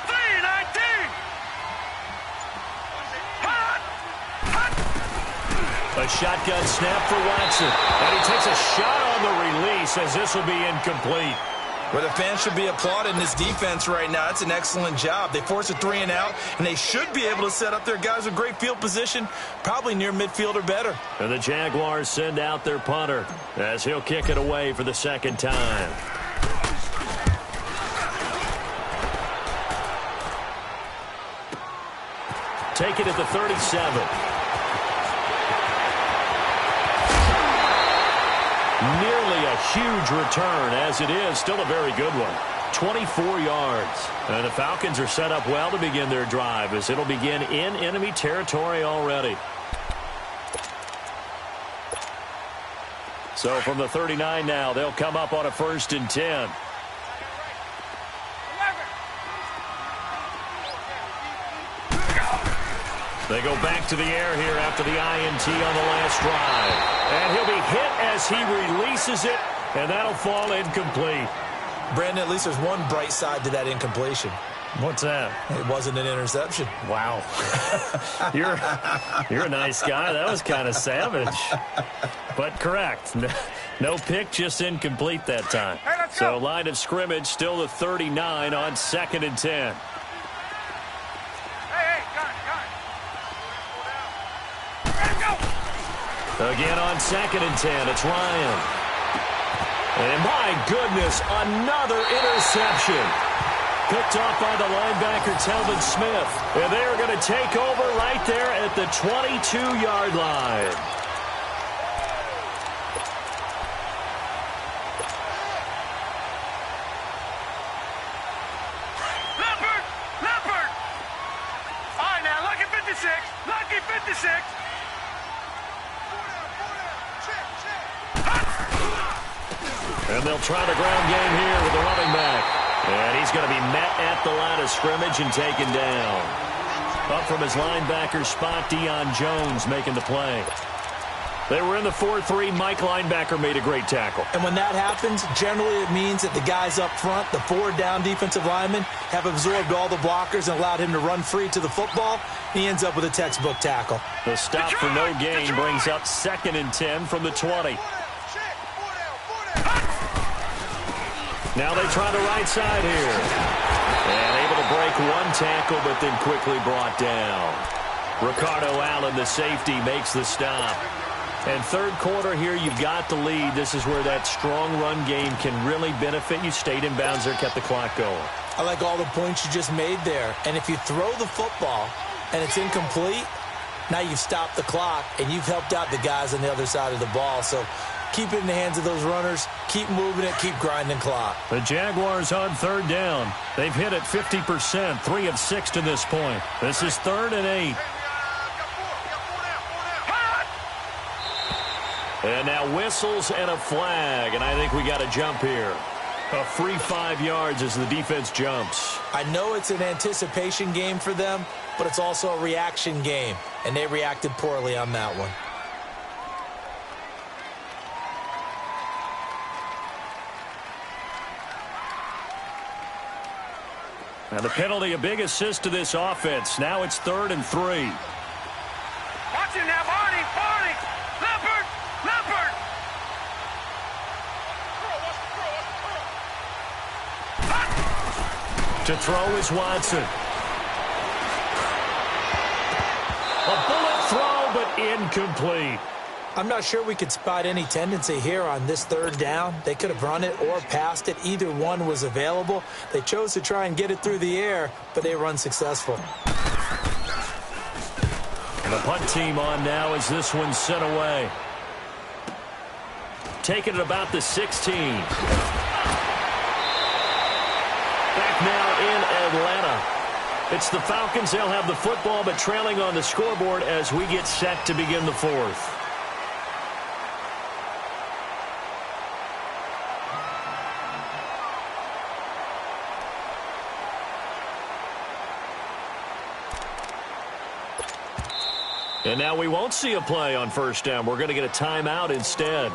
3-19. Hot. Hot. A shotgun snap for Watson. And he takes a shot on the release as this will be incomplete. Well, the fans should be applauding this defense right now. It's an excellent job. They force a 3 and out, and they should be able to set up their guys with great field position, probably near midfield or better. And the Jaguars send out their punter as he'll kick it away for the 2nd time. Take it at the 37. Nearly a huge return, as it is still a very good one. 24 yards. And the Falcons are set up well to begin their drive as it'll begin in enemy territory already. So from the 39 now, they'll come up on a 1st and 10. They go back to the air here after the INT on the last drive. And he'll be hit as he releases it, and that'll fall incomplete. Brandon, at least there's one bright side to that incompletion. What's that? It wasn't an interception. Wow. You're a nice guy. That was kind of savage. But correct. No pick, just incomplete that time. Hey, let's so go. line of scrimmage still the 39 on 2nd and 10. Again on 2nd and 10, it's Ryan. And my goodness, another interception. Picked off by the linebacker, Telvin Smith. And they are going to take over right there at the 22-yard line. Leopard! All right, now, lucky 56. Lucky 56. And they'll try the ground game here with the running back. And he's going to be met at the line of scrimmage and taken down. Up from his linebacker spot, Deion Jones making the play. They were in the 4-3. Mike linebacker made a great tackle. And when that happens, generally it means that the guys up front, the 4 down defensive linemen, have absorbed all the blockers and allowed him to run free to the football. He ends up with a textbook tackle. The stop for no gain brings up 2nd and 10 from the 20. Now they try the right side here. And able to break one tackle, but then quickly brought down. Ricardo Allen, the safety, makes the stop. And 3rd quarter here, you've got the lead. This is where that strong run game can really benefit you. Stayed in bounds there, kept the clock going. I like all the points you just made there. And if you throw the football and it's incomplete, now you've stopped the clock and you've helped out the guys on the other side of the ball. So keep it in the hands of those runners. Keep moving it. Keep grinding clock. The Jaguars on 3rd down. They've hit it 50%, 3 of 6 to this point. This is 3rd and 8. And now whistles and a flag, and I think we got a jump here. A free 5 yards as the defense jumps. I know it's an anticipation game for them, but it's also a reaction game, and they reacted poorly on that one. Now the penalty, a big assist to this offense. Now it's 3rd and 3. Watch it now, Barney, Barney! Leopard, Leopard! To throw is Watson. A bullet throw, but incomplete. I'm not sure we could spot any tendency here on this 3rd down. They could have run it or passed it. Either one was available. They chose to try and get it through the air, but they were unsuccessful. And the punt team on now as this one's sent away. Taking it about the 16. Back now in Atlanta. It's the Falcons. They'll have the football, but trailing on the scoreboard as we get set to begin the 4th. And now we won't see a play on 1st down. We're going to get a timeout instead.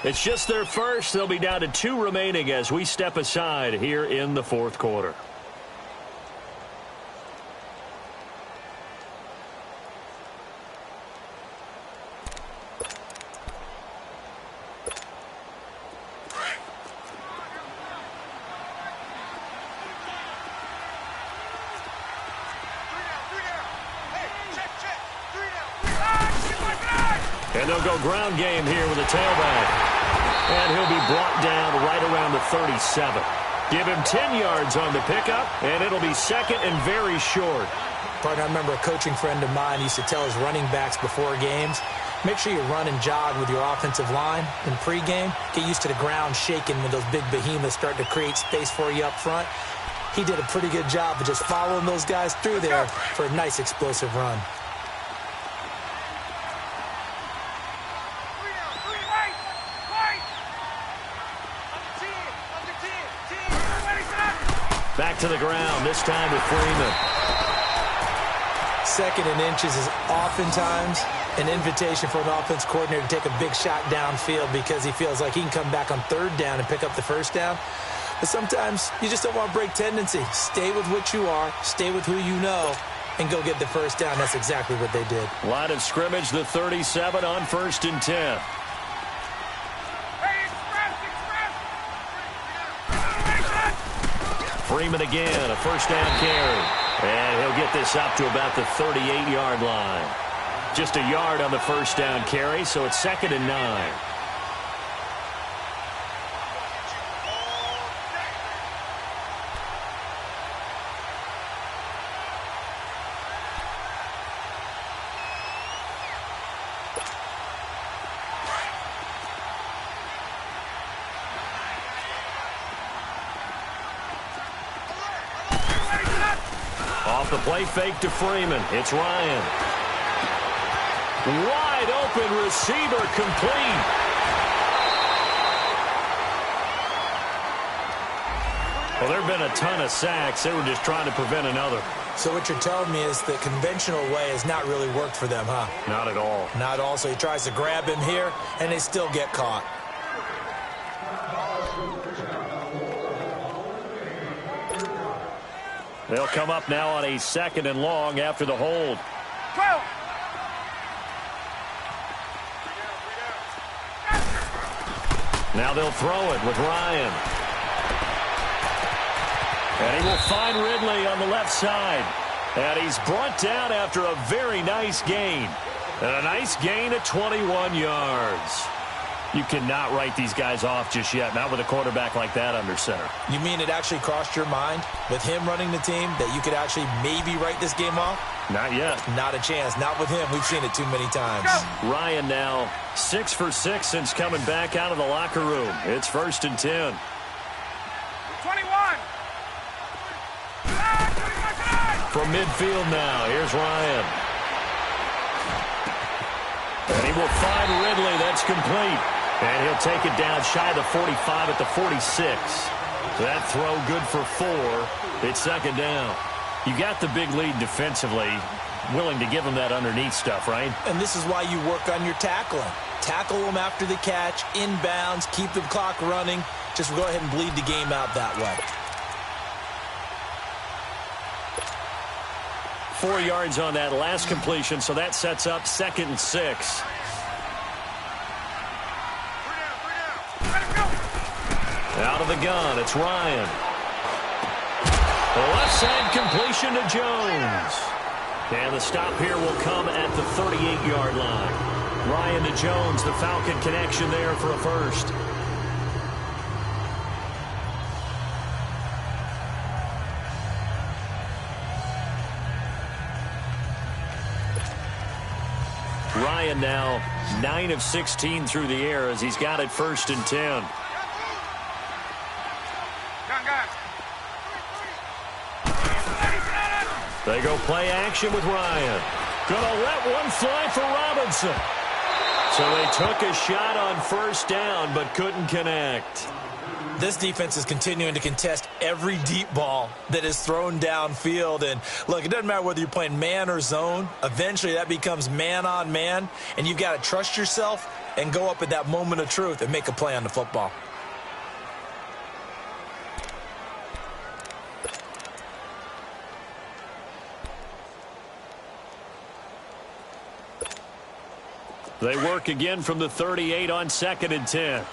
It's just their first. They'll be down to 2 remaining as we step aside here in the 4th quarter. And they'll go ground game here with a tailback. And he'll be brought down right around the 37. Give him 10 yards on the pickup, and it'll be 2nd and very short. Partner, I remember a coaching friend of mine used to tell his running backs before games, make sure you run and jog with your offensive line in pregame. Get used to the ground shaking when those big behemoths start to create space for you up front. He did a pretty good job of just following those guys through there for a nice explosive run. Back to the ground, this time with Freeman. 2nd and inches is oftentimes an invitation for an offense coordinator to take a big shot downfield because he feels like he can come back on 3rd down and pick up the 1st down. But sometimes you just don't want to break tendency. Stay with what you are, stay with who you know, and go get the 1st down. That's exactly what they did. Line of scrimmage, the 37 on 1st and 10. Freeman again, a 1st down carry. And he'll get this up to about the 38-yard line. Just a yard on the 1st down carry, so it's 2nd and 9. Off the play fake to Freeman. It's Ryan. Wide open receiver, complete. Well, there have been a ton of sacks. They were just trying to prevent another. So what you're telling me is the conventional way has not really worked for them, huh? Not at all. Not at all. So he tries to grab him here, and they still get caught. They'll come up now on a 2nd and long after the hold. 12. Now they'll throw it with Ryan. And he will find Ridley on the left side. And he's brought down after a very nice gain. And a nice gain at 21 yards. You cannot write these guys off just yet, not with a quarterback like that under center. You mean it actually crossed your mind with him running the team that you could actually maybe write this game off? Not yet. Not a chance. Not with him. We've seen it too many times. Ryan now 6 for 6 since coming back out of the locker room. It's 1st and 10. 21. From midfield now, here's Ryan. And he will find Ridley. That's complete. And he'll take it down shy of the 45 at the 46. So that throw good for 4. It's second down. You got the big lead defensively, willing to give them that underneath stuff, right? And this is why you work on your tackling. Tackle them after the catch, inbounds, keep the clock running. Just go ahead and bleed the game out that way. 4 yards on that last completion, so that sets up 2nd and 6. Out of the gun, it's Ryan. The left side completion to Jones. And the stop here will come at the 38-yard line. Ryan to Jones, the Falcon connection there for a first. Ryan now 9 of 16 through the air as he's got it 1st and 10. They go play action with Ryan. Gonna let one fly for Robinson. So they took a shot on 1st down but couldn't connect. This defense is continuing to contest every deep ball that is thrown downfield. And look, it doesn't matter whether you're playing man or zone. Eventually that becomes man on man. And you've got to trust yourself and go up at that moment of truth and make a play on the football. They work again from the 38 on 2nd and 10.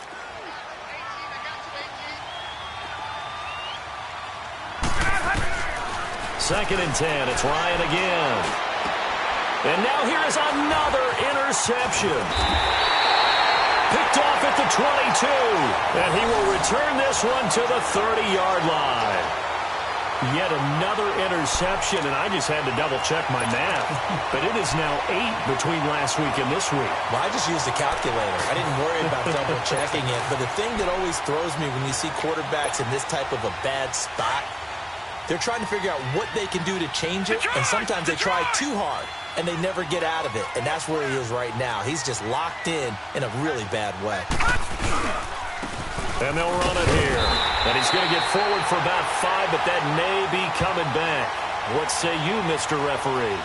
Second and 10. It's Ryan again. And now here is another interception. Picked off at the 22. And he will return this one to the 30-yard line. Yet another interception, and I just had to double-check my math. But it is now 8 between last week and this week. Well, I just used a calculator. I didn't worry about double-checking it. But the thing that always throws me when you see quarterbacks in this type of a bad spot, they're trying to figure out what they can do to change it, and sometimes they try too hard, and they never get out of it. And that's where he is right now. He's just locked in a really bad way. And they'll run it here. And he's going to get forward for about 5, but that may be coming back. What say you, Mr. Referee?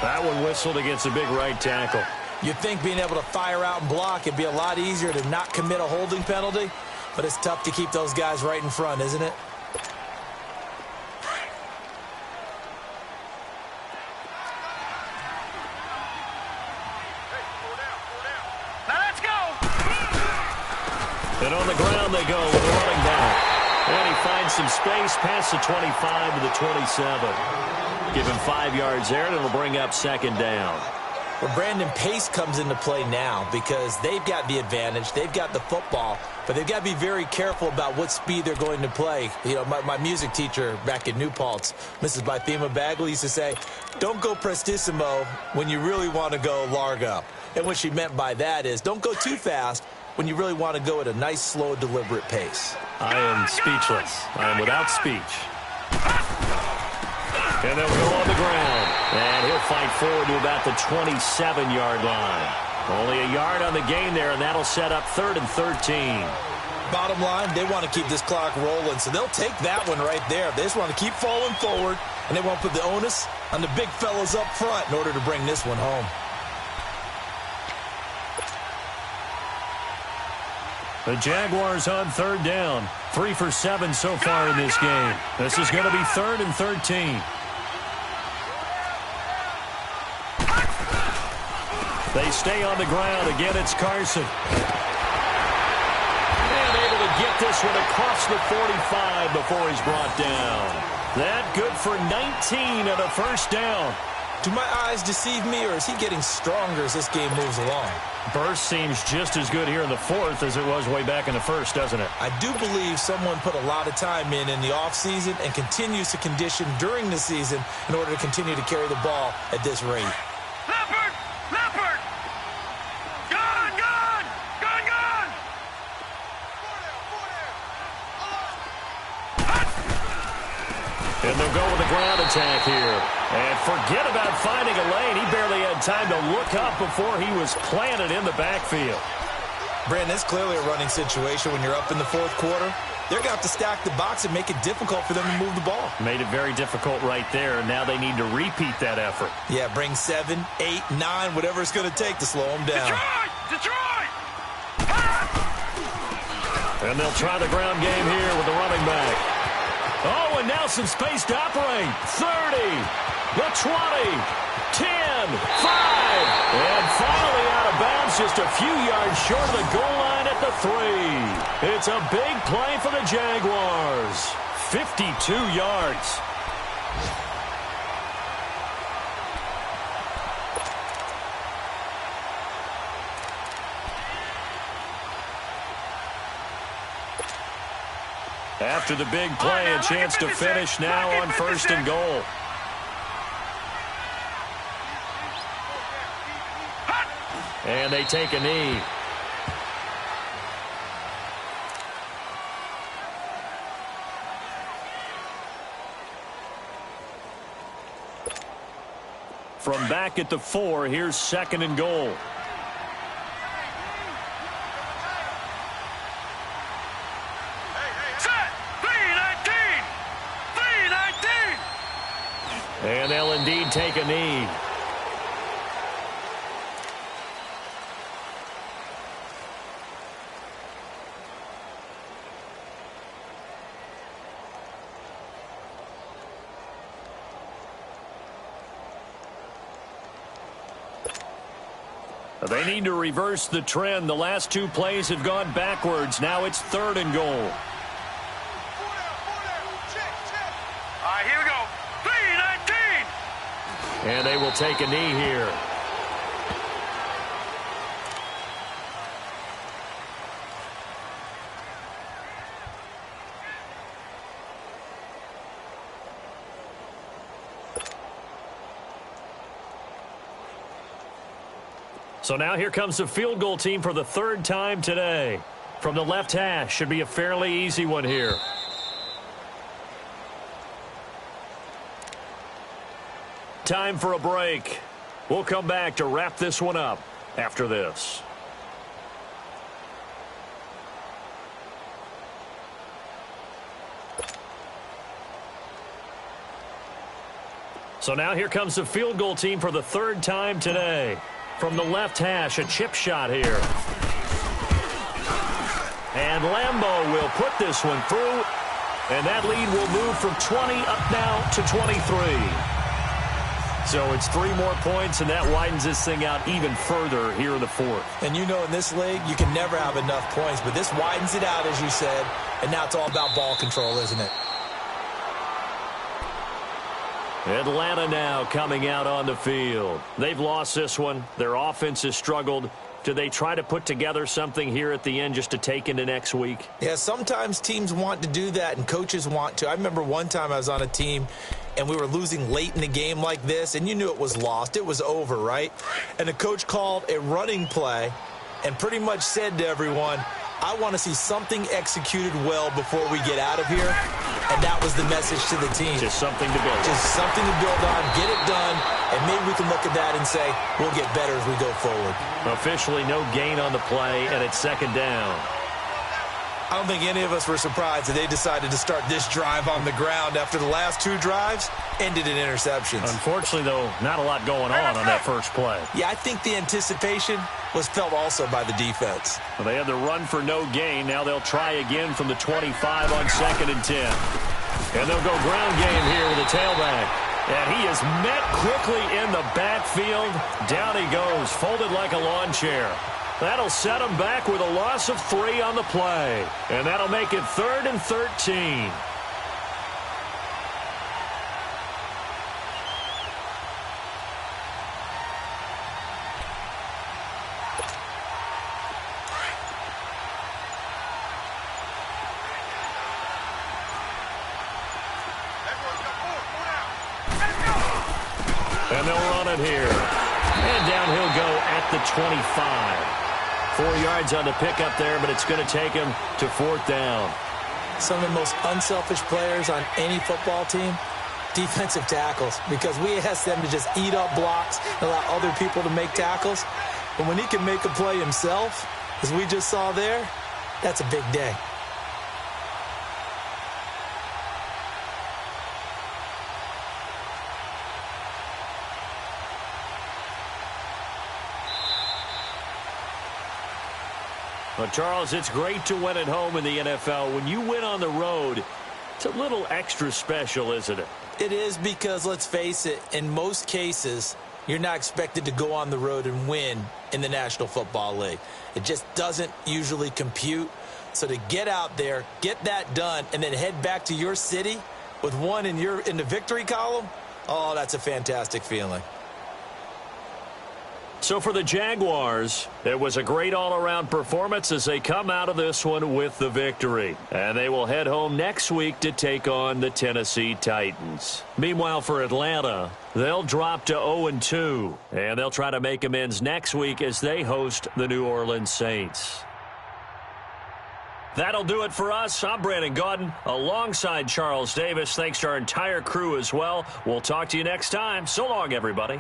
That one whistled against a big right tackle. You'd think being able to fire out and block, it'd be a lot easier to not commit a holding penalty, but it's tough to keep those guys right in front, isn't it? And on the ground they go with a running back. And he finds some space past the 25 to the 27. Give him 5 yards there, and it'll bring up 2nd down. Well, Brandon, pace comes into play now because they've got the advantage. They've got the football, but they've got to be very careful about what speed they're going to play. You know, my music teacher back in New Paltz, Mrs. Bythema Bagley, used to say, don't go prestissimo when you really want to go largo. And what she meant by that is don't go too fast when you really want to go at a nice, slow, deliberate pace. I am speechless. I am without speech. And they'll go on the ground. And he'll fight forward to about the 27-yard line. Only a yard on the gain there, and that'll set up 3rd and 13. Bottom line, they want to keep this clock rolling, so they'll take that one right there. They just want to keep falling forward, and they want to put the onus on the big fellas up front in order to bring this one home. The Jaguars on 3rd down. 3 for 7 so far in this game. This is going to be 3rd and 13. They stay on the ground. Again, it's Carson. And able to get this one across the 45 before he's brought down. That good for 19 and a 1st down. Do my eyes deceive me, or is he getting stronger as this game moves along? Burst seems just as good here in the 4th as it was way back in the 1st, doesn't it? I do believe someone put a lot of time in the offseason and continues to condition during the season in order to continue to carry the ball at this rate. Leopard! Leopard! Gun! Gun! Gun! Gun! And they'll go with a ground attack here. And forget about finding a lane. He barely had time to look up before he was planted in the backfield. Brandon, it's clearly a running situation when you're up in the fourth quarter. They're going to have to stack the box and make it difficult for them to move the ball. Made it very difficult right there. Now they need to repeat that effort. Yeah, bring 7, 8, 9, whatever it's going to take to slow them down. Detroit! And they'll try the ground game here with the running back. Oh, and now some space to operate. 30, the 20, 10, 5. And finally out of bounds, just a few yards short of the goal line at the 3. It's a big play for the Jaguars. 52 yards. After the big play, a chance to finish now on 1st and goal. And they take a knee. From back at the 4, here's 2nd and goal. And they'll indeed take a knee. They need to reverse the trend. The last 2 plays have gone backwards. Now it's 3rd and goal. All right, here we go. 3-19. And they will take a knee here. So now here comes the field goal team for the 3rd time today. From the left hash, should be a fairly easy one here. Time for a break. We'll come back to wrap this one up after this. So now here comes the field goal team for the 3rd time today. From the left hash, a chip shot here. And Lambeau will put this one through. And that lead will move from 20 up now to 23. So it's 3 more points, and that widens this thing out even further here in the 4th. And you know in this league, you can never have enough points, but this widens it out, as you said, and now it's all about ball control, isn't it? Atlanta now coming out on the field. They've lost this one. Their offense has struggled. Do they try to put together something here at the end just to take into next week? Yeah, sometimes teams want to do that, and coaches want to. I remember one time I was on a team, and we were losing late in the game like this, and you knew it was lost. It was over, right? And the coach called a running play and pretty much said to everyone, I want to see something executed well before we get out of here. And that was the message to the team. Just something to build. Just something to build on, get it done, and maybe we can look at that and say, we'll get better as we go forward. Officially no gain on the play, and it's 2nd down. I don't think any of us were surprised that they decided to start this drive on the ground after the last 2 drives ended in interceptions. Unfortunately, though, not a lot going on that first play. Yeah, I think the anticipation was felt also by the defense. Well, they had the run for no gain. Now they'll try again from the 25 on 2nd and 10. And they'll go ground game here with a tailback. And he is met quickly in the backfield. Down he goes, folded like a lawn chair. That'll set him back with a loss of 3 on the play. And that'll make it 3rd and 13. And they'll run it here. And down he'll go at the 25. 4 yards on the pickup there, but it's going to take him to 4th down. Some of the most unselfish players on any football team defensive tackles, because we ask them to just eat up blocks and allow other people to make tackles. But when he can make a play himself, as we just saw there, that's a big day. Well, Charles, it's great to win at home in the NFL. When you win on the road, it's a little extra special, isn't it? It is, because, let's face it, in most cases, you're not expected to go on the road and win in the National Football League. It just doesn't usually compute. So to get out there, get that done, and then head back to your city with one in the victory column, oh, that's a fantastic feeling. So for the Jaguars, it was a great all-around performance as they come out of this one with the victory. And they will head home next week to take on the Tennessee Titans. Meanwhile, for Atlanta, they'll drop to 0-2, and they'll try to make amends next week as they host the New Orleans Saints. That'll do it for us. I'm Brandon Gaudin alongside Charles Davis. Thanks to our entire crew as well. We'll talk to you next time. So long, everybody.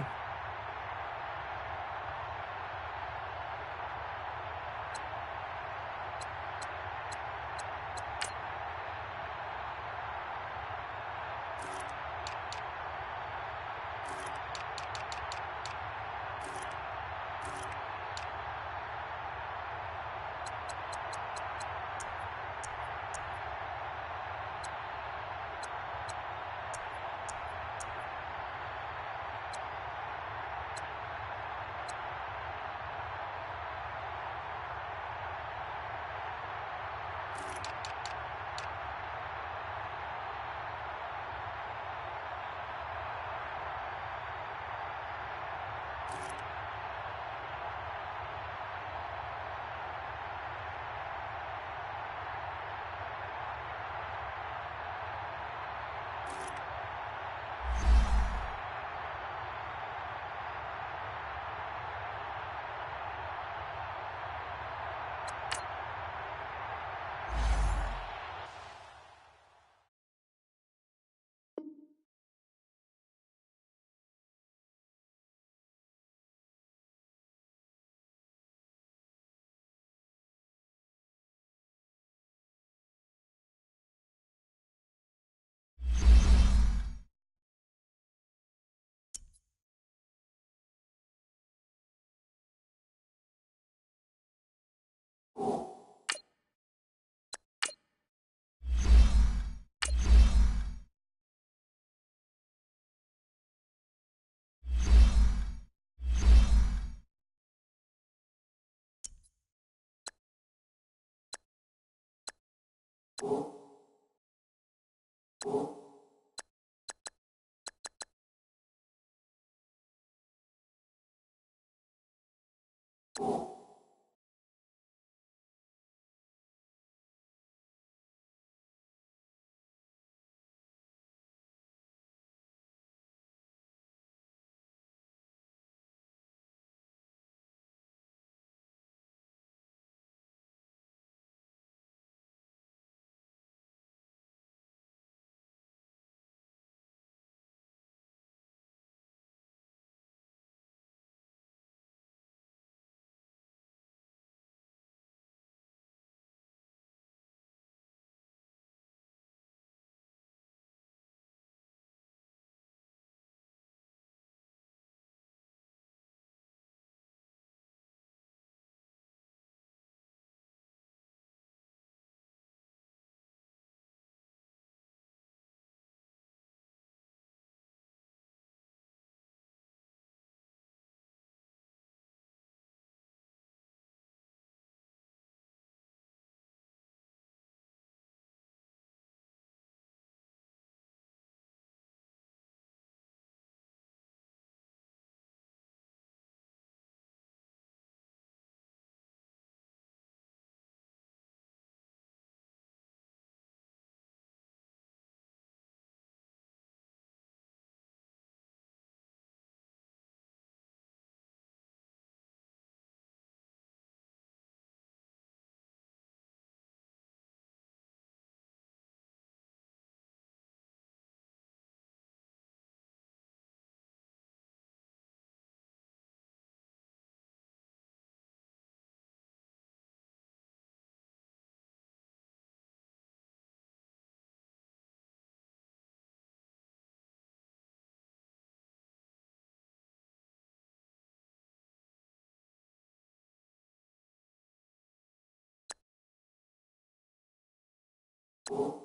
Ooh.